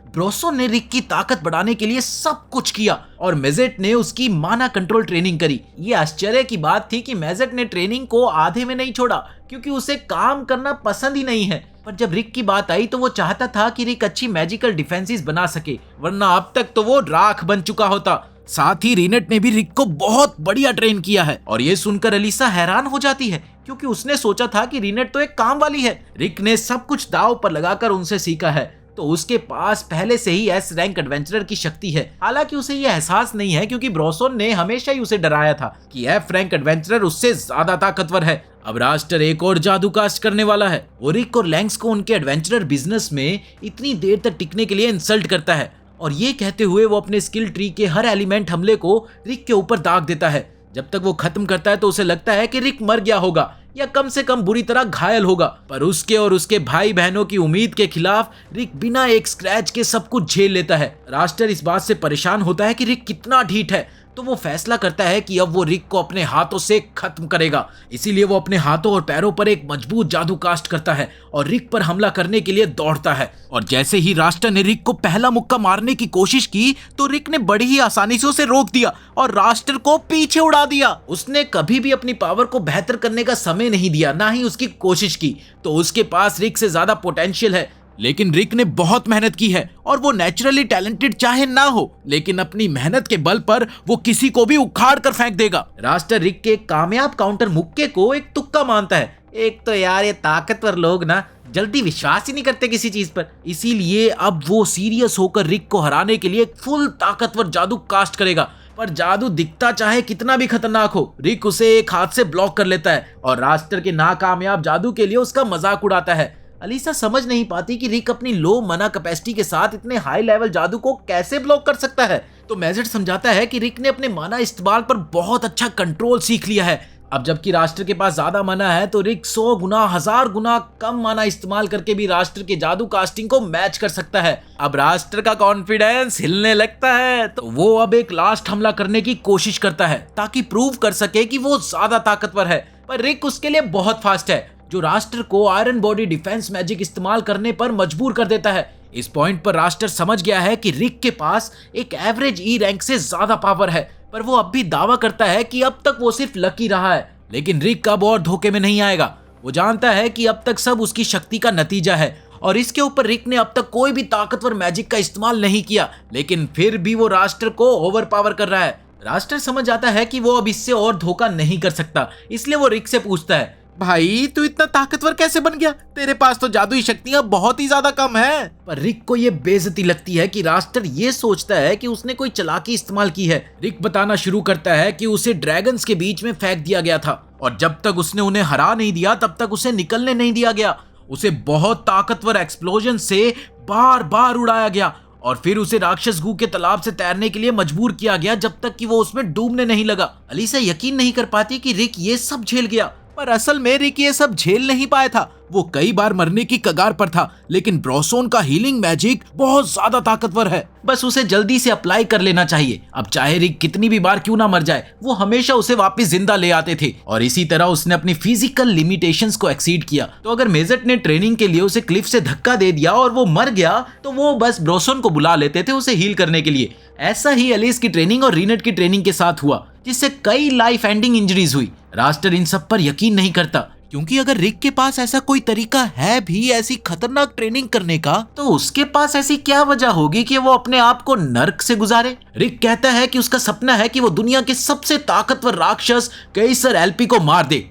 ब्रोसन ने रिक की ताकत बढ़ाने के लिए सब कुछ किया और मेजेट ने उसकी माना कंट्रोल ट्रेनिंग करी। ये आश्चर्य की बात थी कि मेजेट ने ट्रेनिंग को आधे में नहीं छोड़ा, क्योंकि उसे काम करना पसंद ही नहीं है। पर जब रिक की बात आई तो वो चाहता था कि रिक अच्छी मैजिकल डिफेंसेस बना सके, वरना अब तक तो वो राख बन चुका होता। साथ ही रीनेट ने भी रिक को बहुत बढ़िया ट्रेन किया है, और ये सुनकर एलिसा हैरान हो जाती है, क्योंकि उसने सोचा था कि रीनेट तो एक काम वाली है। रिक ने सब कुछ दांव पर लगाकर उनसे सीखा है, तो उसके पास पहले से ही एस रैंक एडवेंचरर की शक्ति है। हालांकि उसे यह एहसास नहीं है, क्योंकि ब्रोसन ने हमेशा ही उसे डराया था कि एफ रैंक एडवेंचरर उससे ज्यादा ताकतवर है। अब रास्टर एक और जादू कास्ट करने वाला है। वो रिक और लैंक्स को उनके एडवेंचरर बिजनेस में इतनी देर तक टिकने के लिए इंसल्ट करता है, और ये कहते हुए वो अपने स्किल ट्री के हर एलिमेंट हमले को रिक के ऊपर दाग देता है। जब तक वो खत्म करता है तो उसे लगता है कि रिक मर गया होगा, या कम से कम बुरी तरह घायल होगा, पर उसके और उसके भाई बहनों की उम्मीद के खिलाफ रिक बिना एक स्क्रैच के सब कुछ झेल लेता है। रास्टर इस बात से परेशान होता है कि रिक कितना ढीठ है, तो वो फैसला करता है कि अब वो रिक को अपने हाथों से खत्म करेगा। इसीलिए वो अपने हाथों और पैरों पर एक मजबूत जादू कास्ट करता है और रिक पर हमला करने के लिए दौड़ता है। और जैसे ही रास्टर ने रिक को पहला मुक्का मारने की कोशिश की, तो रिक ने बड़ी ही आसानी से उसे रोक दिया और रास्टर को पीछे उड़ा दिया। उसने कभी भी अपनी पावर को बेहतर करने का समय नहीं दिया, ना ही उसकी कोशिश की, तो उसके पास रिक से ज्यादा पोटेंशियल है। लेकिन रिक ने बहुत मेहनत की है, और वो नेचुरली टैलेंटेड चाहे ना हो, लेकिन अपनी मेहनत के बल पर वो किसी को भी उखाड़ कर फेंक देगा। रास्टर रिक के कामयाब काउंटर मुक्के को एक तुक्का मानता है। एक तो यार ये ताकतवर लोग ना जल्दी विश्वास ही नहीं करते किसी चीज पर, इसीलिए अब वो सीरियस होकर रिक को हराने के लिए एक फुल ताकतवर जादू कास्ट करेगा। पर जादू दिखता चाहे कितना भी खतरनाक हो, रिक उसे एक हाथ से ब्लॉक कर लेता है और रास्टर के नाकामयाब जादू के लिए उसका मजाक उड़ाता है। अलीसा समझ नहीं पाती कि रिक अपनी लो मना कैपेसिटी के साथ इतने हाई लेवल जादू को कैसे ब्लॉक कर सकता है। तो मेजेट समझाता है कि रिक ने अपने माना इस्तेमाल पर बहुत अच्छा कंट्रोल सीख लिया है। अब जबकि राष्ट्र के पास ज्यादा माना है, तो रिक 100 गुना 1000 गुना कम माना इस्तेमाल करके भी राष्ट्र के जादू कास्टिंग को मैच कर सकता है। अब राष्ट्र का कॉन्फिडेंस हिलने लगता है, तो वो अब एक लास्ट हमला करने की कोशिश करता है ताकि प्रूव कर सके कि वो ज्यादा ताकतवर है। पर रिक उसके लिए बहुत फास्ट है, जो राष्ट्र को आयरन बॉडी डिफेंस मैजिक इस्तेमाल करने पर मजबूर कर देता है। इस पॉइंट पर राष्ट्र समझ गया है कि रिक के पास एक एवरेज ई रैंक से ज्यादा पावर है, पर वो अब भी दावा करता है कि अब तक वो सिर्फ लकी रहा है। लेकिन रिक अब और धोखे में नहीं आएगा। वो जानता है कि अब तक सब उसकी शक्ति का नतीजा है, और इसके ऊपर रिक ने अब तक कोई भी ताकतवर मैजिक का इस्तेमाल नहीं किया, लेकिन फिर भी वो राष्ट्र को ओवर पावर कर रहा है। राष्ट्र समझ जाता है कि वो अब इससे और धोखा नहीं कर सकता, इसलिए वो रिक से पूछता है, भाई तू इतना ताकतवर कैसे बन गया? तेरे पास तो जादुई शक्तियां बहुत ही ज्यादा कम है। पर रिक को ये बेइज्जती लगती है कि रास्टर ये सोचता है कि उसने कोई चालाकी इस्तेमाल की है। रिक बताना शुरू करता है कि उसे ड्रैगन्स के बीच में फेंक दिया गया था, और जब तक उसने उन्हें हरा नहीं दिया तब तक उसे निकलने नहीं दिया गया। उसे बहुत ताकतवर एक्सप्लोजन से बार बार उड़ाया गया, और फिर उसे राक्षस गू के तालाब से तैरने के लिए मजबूर किया गया जब तक कि वो उसमें डूबने नहीं लगा। अलीसा यकीन नहीं कर पाती कि रिक ये सब झेल गया, पर असल में रिक ये सब झेल नहीं पाया था। वो कई बार मरने की कगार पर था, लेकिन ब्रोसोन का हीलिंग मैजिक बहुत ज्यादा ताकतवर है। बस उसे जल्दी से अप्लाई कर लेना चाहिए। अब चाहे रिक कितनी भी बार क्यों ना मर जाए, वो हमेशा उसे वापस जिंदा ले आते थे, और इसी तरह उसने अपनी फिजिकल लिमिटेशंस को एक्सीड किया। तो अगर मेजेट ने ट्रेनिंग के लिए उसे क्लिफ से धक्का दे दिया और वो मर गया, तो वो बस ब्रोसोन को बुला लेते थे उसे हील करने के लिए। ऐसा ही एलिस की ट्रेनिंग और रीनेट की ट्रेनिंग के साथ हुआ, जिससे कई लाइफ एंडिंग इंजरीज हुई। रास्टर इन सब पर यकीन नहीं करता, क्योंकि अगर रिक के पास ऐसा कोई तरीका है भी ऐसी खतरनाक ट्रेनिंग करने का, तो उसके पास ऐसी क्या वजह होगी कि वो अपने आप को नर्क से गुजारे। रिक कहता है कि उसका सपना है कि वो दुनिया के सबसे ताकतवर राक्षस केसर एलपी को मार दे।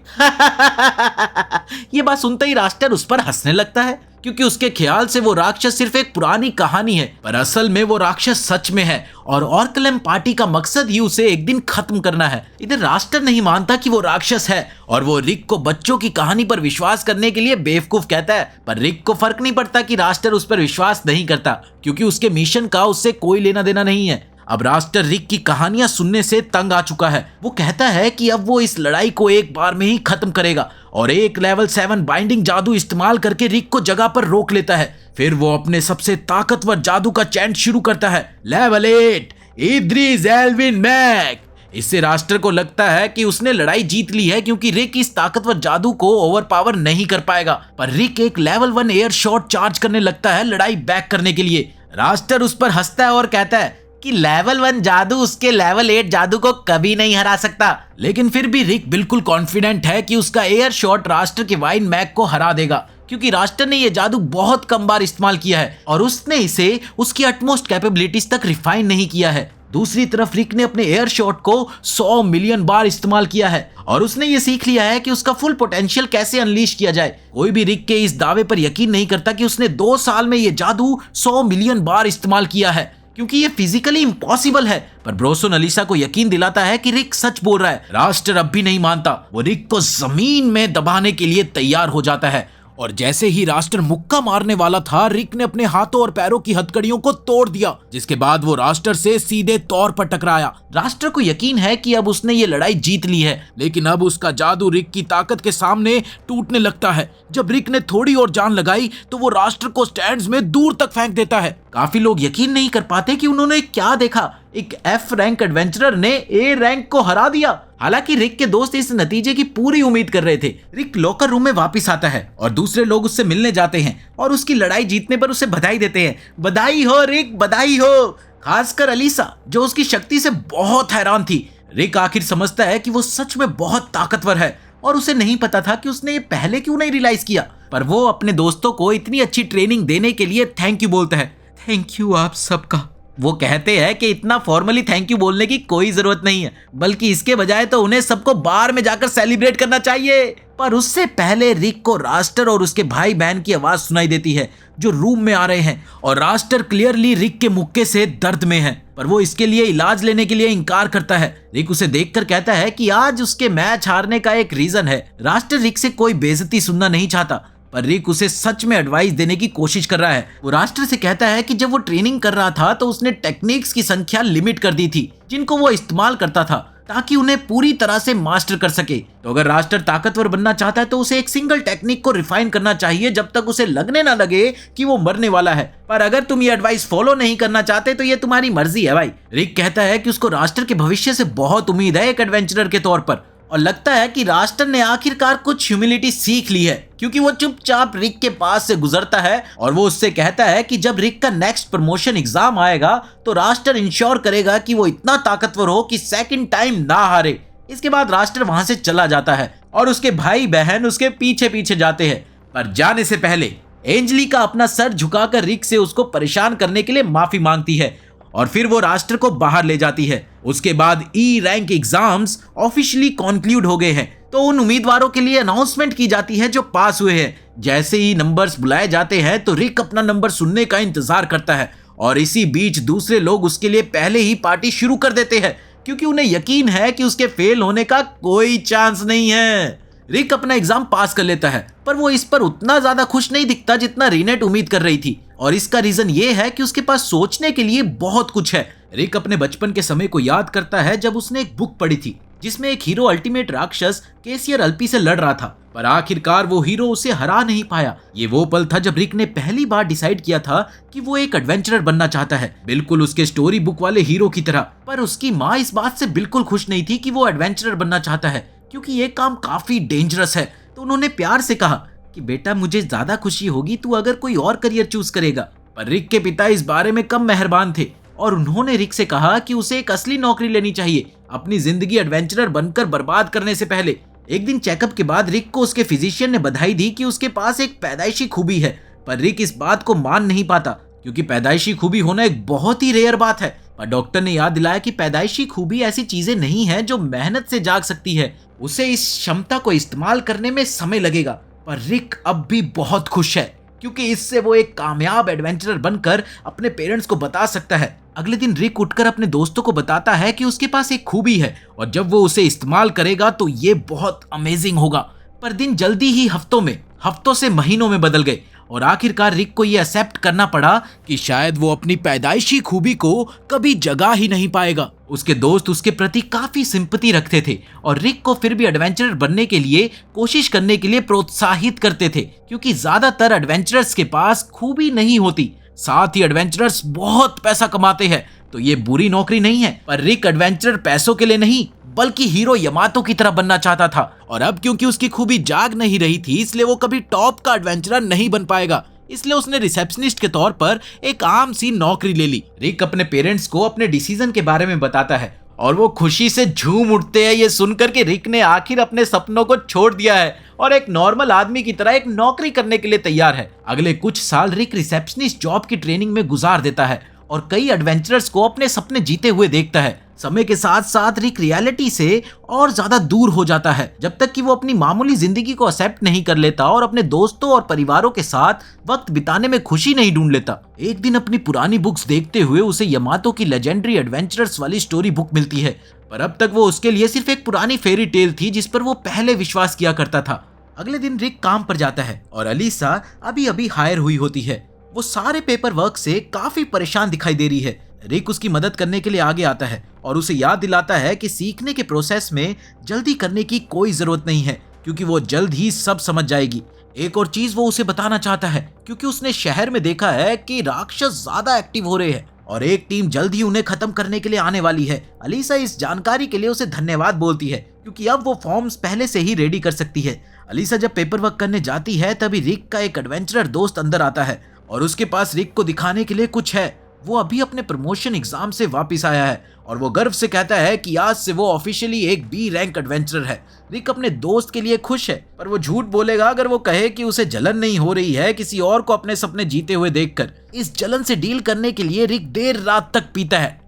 ये बात सुनते ही रास्टर उस पर हंसने लगता है, क्योंकि उसके ख्याल से वो राक्षस सिर्फ एक पुरानी कहानी है, पर असल में वो राक्षस सच में है और ऑर्कलम पार्टी का मकसद ही उसे एक दिन खत्म करना है। इधर रास्टर नहीं मानता कि वो राक्षस है और वो रिक को बच्चों की कहानी पर विश्वास करने के लिए बेवकूफ कहता है, पर रिक को फर्क नहीं पड़ता कि रास्टर उस पर विश्वास नहीं करता, क्योंकि उसके मिशन का उससे कोई लेना देना नहीं है। अब रास्टर रिक की कहानियां सुनने से तंग आ चुका है। वो कहता है कि अब वो इस लड़ाई को एक बार में ही खत्म करेगा और एक लेवल 7 बाइंडिंग जादू इस्तेमाल करके रिक को जगह पर रोक लेता है। फिर वो अपने सबसे ताकतवर जादू का चैंट शुरू करता है, लेवल 8 इद्रिस एल्विन मैक। इससे रास्टर को लगता है कि उसने लड़ाई जीत ली है, क्योंकि रिक इस ताकतवर जादू को ओवरपावर नहीं कर पाएगा। पर रिक एक लेवल 1 एयर शॉट चार्ज करने लगता है लड़ाई बैक करने के लिए। रास्टर उस पर हंसता है और कहता है कि लेवल 1 जादू उसके लेवल 8 जादू को कभी नहीं हरा सकता। लेकिन फिर भी रिक बिल्कुल कॉन्फिडेंट है कि उसका एयर शॉट रास्टर के वाइन मैक को हरा देगा, क्योंकि रास्टर ने यह जादू बहुत कम बार इस्तेमाल किया है और उसने इसे उसकी अटमोस्ट कैपेबिलिटीज तक रिफाइन नहीं किया है। दूसरी तरफ रिक ने अपने एयर शॉट को 100 मिलियन बार इस्तेमाल किया है और उसने ये सीख लिया है कि उसका फुल पोटेंशियल कैसे अनलीश किया जाए। कोई भी रिक के इस दावे पर यकीन नहीं करता कि उसने 2 साल में ये जादू 100 मिलियन बार इस्तेमाल किया है, क्योंकि ये फिजिकली इम्पॉसिबल है। पर ब्रोसन अलीसा को यकीन दिलाता है कि रिक सच बोल रहा है। रास्टर अब भी नहीं मानता। वो रिक को जमीन में दबाने के लिए तैयार हो जाता है और जैसे ही रास्टर मुक्का मारने वाला था, रिक ने अपने हाथों और पैरों की हथकड़ियों को तोड़ दिया, जिसके बाद वो रास्टर से सीधे तौर पर टकराया। रास्टर को यकीन है कि अब उसने ये लड़ाई जीत ली है, लेकिन अब उसका जादू रिक की ताकत के सामने टूटने लगता है। जब रिक ने थोड़ी और जान लगाई तो वो रास्टर को स्टैंड्स में दूर तक फेंक देता है। काफी लोग यकीन नहीं कर पाते कि उन्होंने क्या देखा। एक F रैंक एडवेंचरर ने A रैंक को हरा दिया। हालांकि रिक के दोस्त इस नतीजे की पूरी उम्मीद कर रहे थे। रिक लॉकर रूम में वापस आता है और दूसरे लोग उससे मिलने जाते हैं और उसकी लड़ाई जीतने पर उसे बधाई देते हैं। बधाई हो रिक, बधाई हो। खासकर अलीसा, जो उसकी शक्ति से बहुत हैरान थी। रिक आखिर समझता है कि वो सच में बहुत ताकतवर है और उसे नहीं पता था कि उसने ये पहले क्यों नहीं रियलाइज किया। पर वो अपने दोस्तों को इतनी अच्छी ट्रेनिंग देने के लिए थैंक यू बोलता है। थैंक यू आप सबका। वो कहते हैं कि इतना फॉर्मली थैंक यू बोलने की कोई जरूरत नहीं है, बल्कि इसके बजाय तो उन्हें सबको बार में जाकर सेलिब्रेट करना चाहिए। पर उससे पहले रिक को रास्टर और उसके भाई बहन की आवाज सुनाई देती है जो रूम में आ रहे हैं और रास्टर क्लियरली रिक के मुक्के से दर्द में है, पर वो इसके लिए इलाज लेने के लिए इनकार करता है। रिक उसे देखकर कहता है कि आज उसके मैच हारने का एक रीजन है। रास्टर रिक से कोई बेइज्जती सुनना नहीं चाहता, पर रिक उसे सच में एडवाइस देने की कोशिश कर रहा है। वो रास्टर से कहता है कि जब वो ट्रेनिंग कर रहा था तो उसने टेक्निक्स की संख्या लिमिट कर दी थी जिनको वो इस्तेमाल करता था, ताकि उन्हें पूरी तरह से मास्टर कर सके। तो अगर रास्टर ताकतवर बनना चाहता है तो उसे एक सिंगल टेक्निक को रिफाइन करना चाहिए जब तक उसे लगने ना लगे कि वो मरने वाला है। पर अगर तुम ये एडवाइस फॉलो नहीं करना चाहते तो ये तुम्हारी मर्जी है भाई। रिक कहता है कि उसको रास्टर के भविष्य से बहुत उम्मीद है एक एडवेंचरर के तौर पर, और लगता है कि रास्टर ने आखिरकार कुछ ह्यूमिलिटी सीख ली है, क्योंकि वो चुपचाप रिक के पास से गुजरता है और वो उससे कहता है कि जब रिक का नेक्स्ट प्रमोशन एग्जाम आएगा तो रास्टर इंश्योर करेगा कि वो इतना ताकतवर हो कि सेकंड टाइम ना हारे। इसके बाद रास्टर वहां से चला जाता है और उसके भाई बहन उसके पीछे पीछे जाते हैं। पर जाने से पहले एंजलिका अपना सर झुकाकर रिक से उसको परेशान करने के लिए माफी मांगती है और फिर वो रास्टर को बाहर ले जाती है। उसके बाद E rank exams officially conclude हो गए हैं, तो उन उम्मीदवारों के लिए अनाउंसमेंट की जाती है जो पास हुए हैं। जैसे ही नंबर्स बुलाए जाते हैं तो रिक अपना नंबर सुनने का इंतजार करता है और इसी बीच दूसरे लोग उसके लिए पहले ही पार्टी शुरू कर देते हैं, क्योंकि उन्हें यकीन है कि उसके फेल होने का कोई चांस नहीं है। रिक अपना एग्जाम पास कर लेता है, पर वो इस पर उतना ज्यादा खुश नहीं दिखता जितना रीनेट उम्मीद कर रही थी, और इसका रीजन ये है कि उसके पास सोचने के लिए बहुत कुछ है। रिक अपने बचपन के समय को याद करता है जब उसने एक बुक पढ़ी थी जिसमें एक हीरो अल्टीमेट राक्षस केसियर अल्पी से लड़ रहा था, पर आखिरकार वो हीरो उसे हरा नहीं पाया। ये वो पल था जब रिक ने पहली बार डिसाइड किया था कि वो एक एडवेंचरर बनना चाहता है, बिल्कुल उसके स्टोरी बुक वाले हीरो की तरह। पर उसकी माँ इस बात से बिल्कुल खुश नहीं थी कि वो एडवेंचरर बनना चाहता है, क्योंकि ये काम काफी डेंजरस है। तो उन्होंने प्यार से कहा कि बेटा मुझे ज्यादा खुशी होगी तू अगर कोई और करियर चूज करेगा। पर रिक के पिता इस बारे में कम मेहरबान थे और उन्होंने रिक से कहा कि उसे एक असली नौकरी लेनी चाहिए अपनी जिंदगी एडवेंचरर बनकर बर्बाद करने से पहले। एक दिन चेकअप के बाद रिक को उसके फिजिशियन ने बधाई दी कि उसके पास एक पैदाइशी खूबी है, पर रिक इस बात को मान नहीं पाता क्योंकि पैदाइशी खूबी होना एक बहुत ही रेयर बात है। पर डॉक्टर ने याद दिलाया कि पैदाइशी खूबी ऐसी चीजें नहीं है जो मेहनत से जाग सकती है, उसे इस क्षमता को इस्तेमाल करने में समय लगेगा। पर रिक अब भी बहुत खुश है क्योंकि इससे वो एक कामयाब एडवेंचरर बनकर अपने पेरेंट्स को बता सकता है। अगले दिन रिक उठकर अपने दोस्तों को बताता है कि उसके पास एक खूबी है और जब वो उसे इस्तेमाल करेगा तो ये बहुत अमेजिंग होगा। पर दिन जल्दी ही हफ्तों से महीनों में बदल गए और आखिरकार रिक को ये एक्सेप्ट करना पड़ा कि शायद वो अपनी पैदाइशी खूबी को कभी जगा ही नहीं पाएगा। उसके दोस्त उसके प्रति काफी सिंपैथी रखते थे और रिक को फिर भी एडवेंचरर बनने के लिए कोशिश करने के लिए प्रोत्साहित करते थे क्योंकि ज्यादातर एडवेंचरर्स के पास खूबी नहीं होती। साथ ही एडवेंचरर्स बहुत पैसा कमाते हैं, तो ये बुरी नौकरी नहीं है। पर रिक एडवेंचरर पैसों के लिए नहीं बल्कि हीरो यमातो की तरह बनना चाहता था और अब क्योंकि उसकी खूबी जाग नहीं रही थी इसलिए वो कभी टॉप का एडवेंचरर नहीं बन पाएगा। इसलिए उसने रिसेप्शनिस्ट के तौर पर एक आम सी नौकरी ले ली। रिक अपने पेरेंट्स को अपने डिसीजन के बारे में बताता है और वो खुशी से झूम उठते हैं ये सुनकर कि रिक ने आखिर अपने सपनों को छोड़ दिया है और एक नॉर्मल आदमी की तरह एक नौकरी करने के लिए तैयार है। अगले कुछ साल रिक रिसेप्शनिस्ट जॉब की ट्रेनिंग में गुजार देता है और कई एडवेंचरर्स को अपने सपने जीते हुए देखता है। समय के साथ साथ रिक रियलिटी से और ज्यादा दूर हो जाता है जब तक कि वो अपनी मामूली जिंदगी को एक्सेप्ट नहीं कर लेता और अपने दोस्तों और परिवारों के साथ वक्त बिताने में खुशी नहीं ढूंढ लेता। एक दिन अपनी पुरानी बुक्स देखते हुए उसे यमातो की लेजेंडरी एडवेंचरर्स वाली स्टोरी बुक मिलती है, पर अब तक वो उसके लिए सिर्फ एक पुरानी फेरी टेल थी जिस पर वो पहले विश्वास किया करता था। अगले दिन रिक काम पर जाता है और अलीसा अभी अभी हायर हुई होती है। वो सारे पेपर वर्क से काफी परेशान दिखाई दे रही है। रिक उसकी मदद करने के लिए आगे आता है और उसे याद दिलाता है कि सीखने के प्रोसेस में जल्दी करने की कोई जरूरत नहीं है क्योंकि वो जल्द ही सब समझ जाएगी। एक और चीज वो उसे बताना चाहता है क्योंकि उसने शहर में देखा है कि राक्षस ज्यादा एक्टिव हो रहे हैं और एक टीम जल्द ही उन्हें खत्म करने के लिए आने वाली है। अलीसा इस जानकारी के लिए उसे धन्यवाद बोलती है क्योंकि अब वो फॉर्म्स पहले से ही रेडी कर सकती है। अलीसा जब पेपर वर्क करने जाती है तभी रिक का एक एडवेंचरर दोस्त अंदर आता है और उसके पास रिक को दिखाने के लिए कुछ है। वो अभी अपने प्रमोशन एग्जाम से वापस आया है और वो गर्व से कहता है कि आज से वो ऑफिशियली एक बी रैंक एडवेंचरर है। रिक अपने दोस्त के लिए खुश है पर वो झूठ बोलेगा अगर वो कहे कि उसे जलन नहीं हो रही है किसी और को अपने सपने जीते हुए देखकर। इस जलन से डील करने के लिए रिक देर रात तक पीता है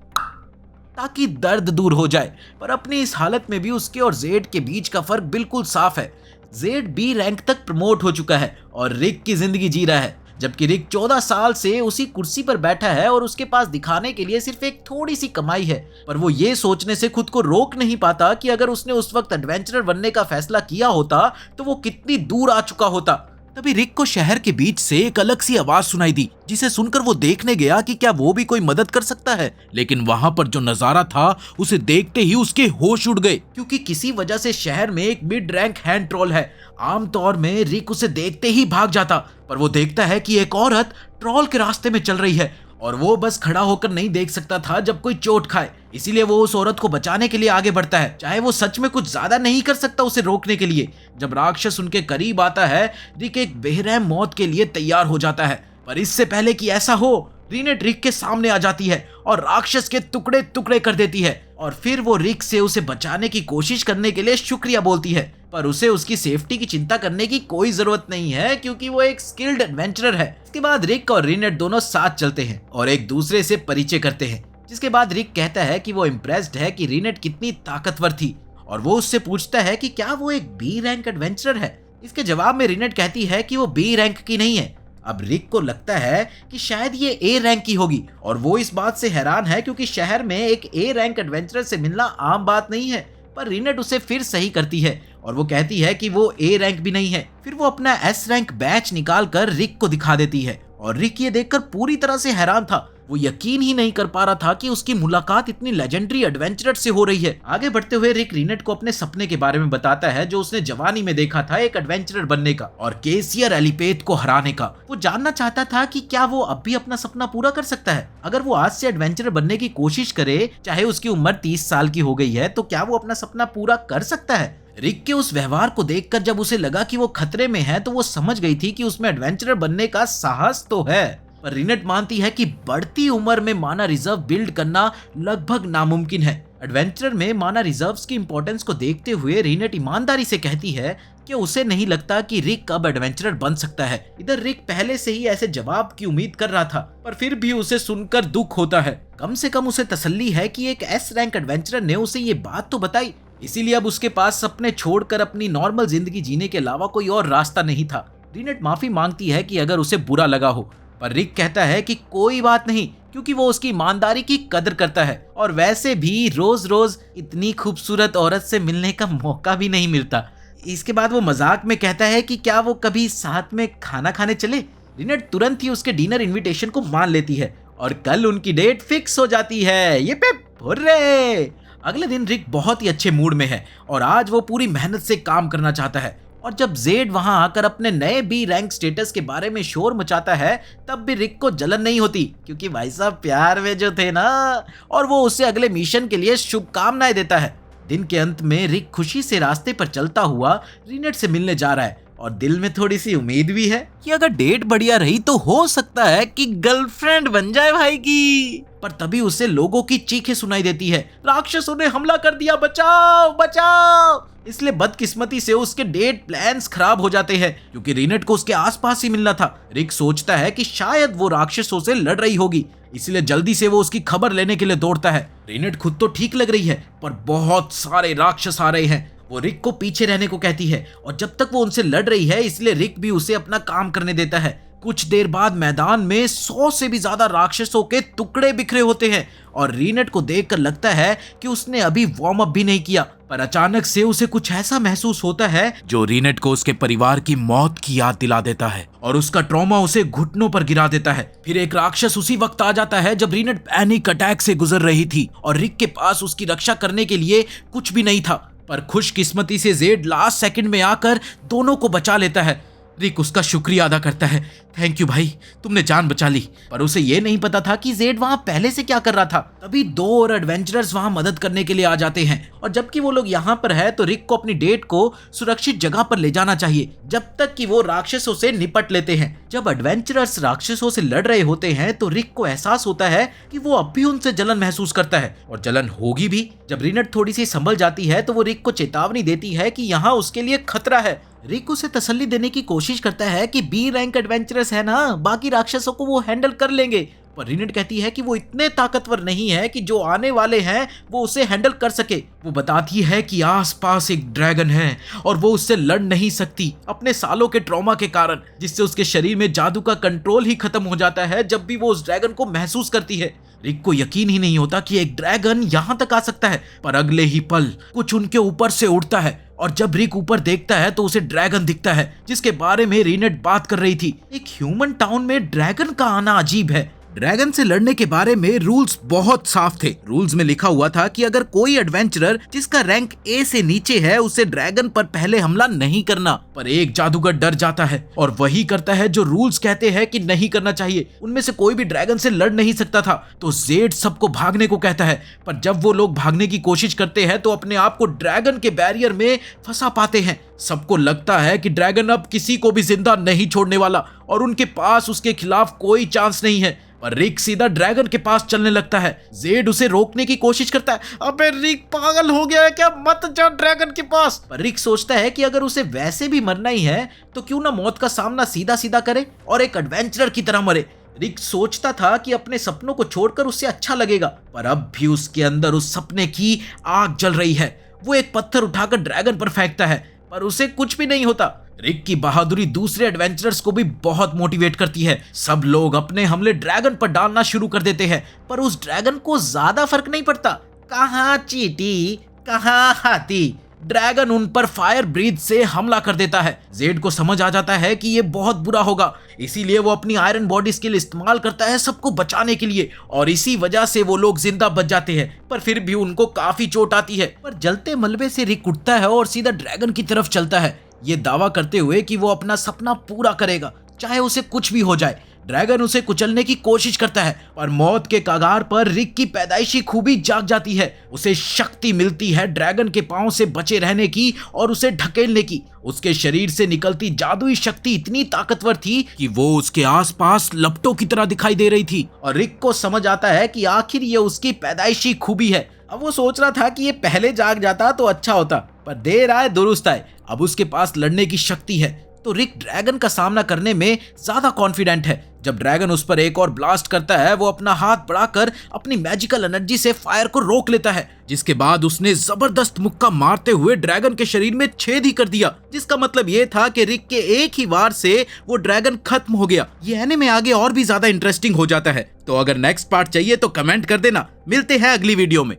ताकि दर्द दूर हो जाए, पर अपनी इस हालत में भी उसके और जेड के बीच का फर्क बिल्कुल साफ है। जेड बी रैंक तक प्रमोट हो चुका है और रिक की जिंदगी जी रहा है, जबकि रिक 14 साल से उसी कुर्सी पर बैठा है और उसके पास दिखाने के लिए सिर्फ एक थोड़ी सी कमाई है। पर वो ये सोचने से खुद को रोक नहीं पाता कि अगर उसने उस वक्त एडवेंचरर बनने का फैसला किया होता तो वो कितनी दूर आ चुका होता। तभी रिक को शहर के बीच से एक अलग सी आवाज सुनाई दी जिसे सुनकर वो देखने गया कि क्या वो भी कोई मदद कर सकता है। लेकिन वहां पर जो नजारा था उसे देखते ही उसके होश उड़ गए क्योंकि किसी वजह से शहर में एक मिड रैंक हैंड ट्रोल है। आमतौर में रिक उसे देखते ही भाग जाता, पर वो देखता है कि एक औरत ट्रोल के रास्ते में चल रही है और वो बस खड़ा होकर नहीं देख सकता था जब कोई चोट खाए, इसीलिए वो उस औरत को बचाने के लिए आगे बढ़ता है, चाहे वो सच में कुछ ज्यादा नहीं कर सकता उसे रोकने के लिए। जब राक्षस उनके करीब आता है रिक एक बेरहम मौत के लिए तैयार हो जाता है, पर इससे पहले कि ऐसा हो रीनेट रिक के सामने आ जाती है और राक्षस के टुकड़े टुकड़े कर देती है और फिर वो रिक से उसे बचाने की कोशिश करने के लिए शुक्रिया बोलती है, पर उसे उसकी सेफ्टी की चिंता करने की कोई जरूरत नहीं है क्योंकि वो एक स्किल्ड एडवेंचरर है। इसके बाद रिक और रीनेट दोनों साथ चलते हैं और एक दूसरे से परिचय करते हैं, जिसके बाद रिक कहता है कि वो इम्प्रेस्ड है कि रीनेट कितनी ताकतवर थी और वो उससे पूछता है कि क्या वो एक बी रैंक एडवेंचरर है। इसके जवाब में रीनेट कहती है कि वो बी रैंक की नहीं है। अब रिक को लगता है कि शायद ये ए रैंक की होगी और वो इस बात से हैरान है क्योंकि शहर में एक ए रैंक एडवेंचरर से मिलना आम बात नहीं है। पर रीनेट उसे फिर सही करती है और वो कहती है कि वो ए रैंक भी नहीं है। फिर वो अपना एस रैंक बैच निकाल कर रिक को दिखा देती है और रिक ये देखकर पूरी तरह से हैरान था। वो यकीन ही नहीं कर पा रहा था कि उसकी मुलाकात इतनी लेजेंडरी एडवेंचरर से हो रही है। आगे बढ़ते हुए रिक रीनेट को अपने सपने के बारे में बताता है जो उसने जवानी में देखा था, एक एडवेंचरर बनने का और केसियर एलिपेथ को हराने का। वो जानना चाहता था कि क्या वो अब भी अपना सपना पूरा कर सकता है। अगर वो आज से एडवेंचरर बनने की कोशिश करे, चाहे उसकी उम्र 30 साल की हो गई है, तो क्या वो अपना सपना पूरा कर सकता है। रिक के उस व्यवहार को देखकर जब उसे लगा कि वो खतरे में है तो वो समझ गई थी कि उसमें एडवेंचरर बनने का साहस तो है, पर रिनेट मानती है कि बढ़ती उम्र में माना रिजर्व बिल्ड करना लगभग नामुमकिन है। एडवेंचर में माना रिजर्व्स की इंपॉर्टेंस को देखते हुए रिनेट ईमानदारी से कहती है कि उसे नहीं लगता कि रिक अब एडवेंचरर बन सकता है। इधर रिक पहले से ही ऐसे जवाब की उम्मीद कर रहा था, पर फिर भी उसे सुनकर दुख होता है। कम से कम उसे तसल्ली है कि एक एस रैंक एडवेंचरर ने उसे ये बात तो बताई, इसीलिए अब उसके पास सपने छोड़कर अपनी नॉर्मल जिंदगी जीने के अलावा कोई और रास्ता नहीं था। रिनेट माफी मांगती है कि अगर उसे बुरा लगा हो, पर रिक कहता है कि कोई बात नहीं, क्योंकि वो उसकी ईमानदारी की कदर करता है और वैसे भी रोज रोज इतनी खूबसूरत औरत से मिलने का मौका भी नहीं मिलता। इसके बाद वो मजाक में कहता है कि क्या वो कभी साथ में खाना खाने चले। रिनेट तुरंत ही उसके डिनर इनविटेशन को मान लेती है और कल उनकी डेट फिक्स हो जाती है। ये पे हुर्रे! अगले दिन रिक बहुत ही अच्छे मूड में है और आज वो पूरी मेहनत से काम करना चाहता है। और जब जेड वहां आकर अपने नए बी रैंक स्टेटस के बारे में शोर मचाता है, तब भी रिक को जलन नहीं होती, क्योंकि भाई साहब प्यार में जो थे ना, और वो उसे अगले मिशन के लिए शुभकामनाएं देता है। दिन के अंत में रिक खुशी से रास्ते पर चलता हुआ रिनेट से मिलने जा रहा है और दिल में थोड़ी सी उम्मीद भी है कि अगर डेट बढ़िया रही तो हो सकता है कि गर्लफ्रेंड बन जाए भाई की। पर तभी उसे लोगों की चीखें सुनाई देती है, राक्षसों ने हमला कर दिया, बचाओ बचाओ। इसलिए बदकिस्मती से उसके डेट प्लान्स खराब हो जाते हैं, क्योंकि रिनेट को उसके आसपास ही मिलना था। रिक सोचता है कि शायद वो राक्षसों से लड़ रही होगी, इसलिए जल्दी से वो उसकी खबर लेने के लिए दौड़ता है। रिनेट खुद तो ठीक लग रही है, पर बहुत सारे राक्षस आ रहे हैं। वो रिक को पीछे रहने को कहती है और जब तक वो उनसे लड़ रही है, इसलिए रिक भी उसे अपना काम करने देता है। कुछ देर बाद मैदान में 100 से भी ज्यादा राक्षसों के टुकड़े बिखरे होते हैं और रिनेट को देखकर लगता है कि उसने अभी वार्म अप भी नहीं किया। पर अचानक से उसे कुछ ऐसा महसूस होता है जो रिनेट को उसके परिवार की मौत की याद दिला देता है और उसका ट्रॉमा उसे घुटनों पर गिरा देता है। फिर एक राक्षस उसी वक्त आ जाता है जब रिनेट पैनिक अटैक से गुजर रही थी और रिक के पास उसकी रक्षा करने के लिए कुछ भी नहीं था। पर खुशकिस्मती से जेड लास्ट सेकंड में आकर दोनों को बचा लेता है। रिक उसका शुक्रिया अदा करता है, थैंक यू भाई, तुमने जान बचा ली। पर उसे ये नहीं पता था कि जेड वहां पहले से क्या कर रहा था। तभी 2 और एडवेंचरर्स वहां मदद करने के लिए आ जाते हैं और जबकि वो लोग यहाँ पर है तो रिक को अपनी डेट को सुरक्षित जगह पर ले जाना चाहिए जब तक कि वो राक्षसों से निपट लेते हैं। जब एडवेंचरर्स राक्षसों से लड़ रहे होते हैं तो रिक को एहसास होता है कि वो अब भी उनसे जलन महसूस करता है और जलन होगी भी। जब रिनेट थोड़ी सी संभल जाती है तो वो रिक को चेतावनी देती है कि यहाँ उसके लिए खतरा है। रिक उसे तसल्ली देने की कोशिश करता है कि बी रैंक एडवेंचरर्स है ना, बाकी राक्षसों को वो हैंडल कर लेंगे। पर रिनेट कहती है कि वो इतने ताकतवर नहीं है कि जो आने वाले हैं वो उसे हैंडल कर सके। वो बताती है कि आसपास एक ड्रैगन है और वो उससे लड़ नहीं सकती अपने सालों के ट्रॉमा के कारण, जिससे उसके शरीर में जादू का कंट्रोल ही खत्म हो जाता है जब भी वो उस ड्रैगन को महसूस करती है। रिक को यकीन ही नहीं होता कि एक ड्रैगन यहाँ तक आ सकता है, पर अगले ही पल कुछ उनके ऊपर से उड़ता है और जब रिक ऊपर देखता है तो उसे ड्रैगन दिखता है जिसके बारे में रिनेट बात कर रही थी। एक ह्यूमन टाउन में ड्रैगन का आना अजीब है। ड्रैगन से लड़ने के बारे में रूल्स बहुत साफ थे। रूल्स में लिखा हुआ था कि अगर कोई एडवेंचरर जिसका रैंक ए से नीचे है उसे ड्रैगन पर पहले हमला नहीं करना। पर एक जादूगर डर जाता है और वही करता है जो रूल्स कहते हैं कि नहीं करना चाहिए। उनमें से कोई भी ड्रैगन से लड़ नहीं सकता था, तो जेड सबको भागने को कहता है। पर जब वो लोग भागने की कोशिश करते हैं तो अपने आप को ड्रैगन के बैरियर में फंसा पाते हैं। सबको लगता है कि ड्रैगन अब किसी को भी जिंदा नहीं छोड़ने वाला और उनके पास उसके खिलाफ कोई चांस नहीं है। पर रिक सीधा ड्रैगन के पास चलने लगता है। जेड उसे रोकने की कोशिश करता है, अबे रिक पागल हो गया है क्या, मत जा ड्रैगन के पास। पर रिक सोचता है कि अगर उसे वैसे भी मरना ही है तो क्यों ना मौत का सामना सीधा सीधा करे और एक एडवेंचरर की तरह मरे। रिक सोचता था कि अपने सपनों को छोड़कर उससे अच्छा लगेगा, पर अब भी उसके अंदर उस सपने की आग जल रही है। वो एक पत्थर उठाकर ड्रैगन पर फेंकता है, पर उसे कुछ भी नहीं होता। रिक की बहादुरी दूसरे एडवेंचरर्स को भी बहुत मोटिवेट करती है। सब लोग अपने हमले ड्रैगन पर डालना शुरू कर देते हैं, पर उस ड्रैगन को ज्यादा फर्क नहीं पड़ता। कहाँ चींटी, कहाँ हाथी, ड्रैगन उन पर फायर ब्रीथ से हमला कर देता है। जेड को समझ आ जाता है कि ये बहुत बुरा होगा, इसीलिए वो अपनी आयरन बॉडी स्किल इस्तेमाल करता है सबको बचाने के लिए और इसी वजह से वो लोग जिंदा बच जाते हैं। पर फिर भी उनको काफी चोट आती है। पर जलते मलबे से रिक उठता है और सीधा ड्रैगन की तरफ चलता है, ये दावा करते हुए कि वो अपना सपना पूरा करेगा चाहे उसे कुछ भी हो जाए। ड्रैगन उसे कुचलने की कोशिश करता है, पर मौत के कगार पर रिक की पैदाइशी खूबी जाग जाती है। उसे शक्ति मिलती है ड्रैगन के पांव से बचे रहने की और उसे ढकेलने की। उसके शरीर से निकलती जादुई शक्ति इतनी ताकतवर थी कि वो उसके आसपास लपटों की तरह दिखाई दे रही थी, और रिक को समझ आता है कि आखिर ये उसकी पैदाइशी खूबी है। अब वो सोच रहा था कि ये पहले जाग जाता तो अच्छा होता, पर देर आए दुरुस्त आए। अब उसके पास लड़ने की शक्ति है, तो रिक ड्रैगन का सामना करने में ज्यादा कॉन्फिडेंट है। जब ड्रैगन उस पर एक और ब्लास्ट करता है, वो अपना हाथ बढ़ाकर अपनी मैजिकल एनर्जी से फायर को रोक लेता है, जिसके बाद उसने जबरदस्त मुक्का मारते हुए ड्रैगन के शरीर में छेद ही कर दिया, जिसका मतलब ये था कि रिक के एक ही वार से वो ड्रैगन खत्म हो गया। ये एनीमे आगे और भी ज्यादा इंटरेस्टिंग हो जाता है, तो अगर नेक्स्ट पार्ट चाहिए तो कमेंट कर देना। मिलते हैं अगली वीडियो में।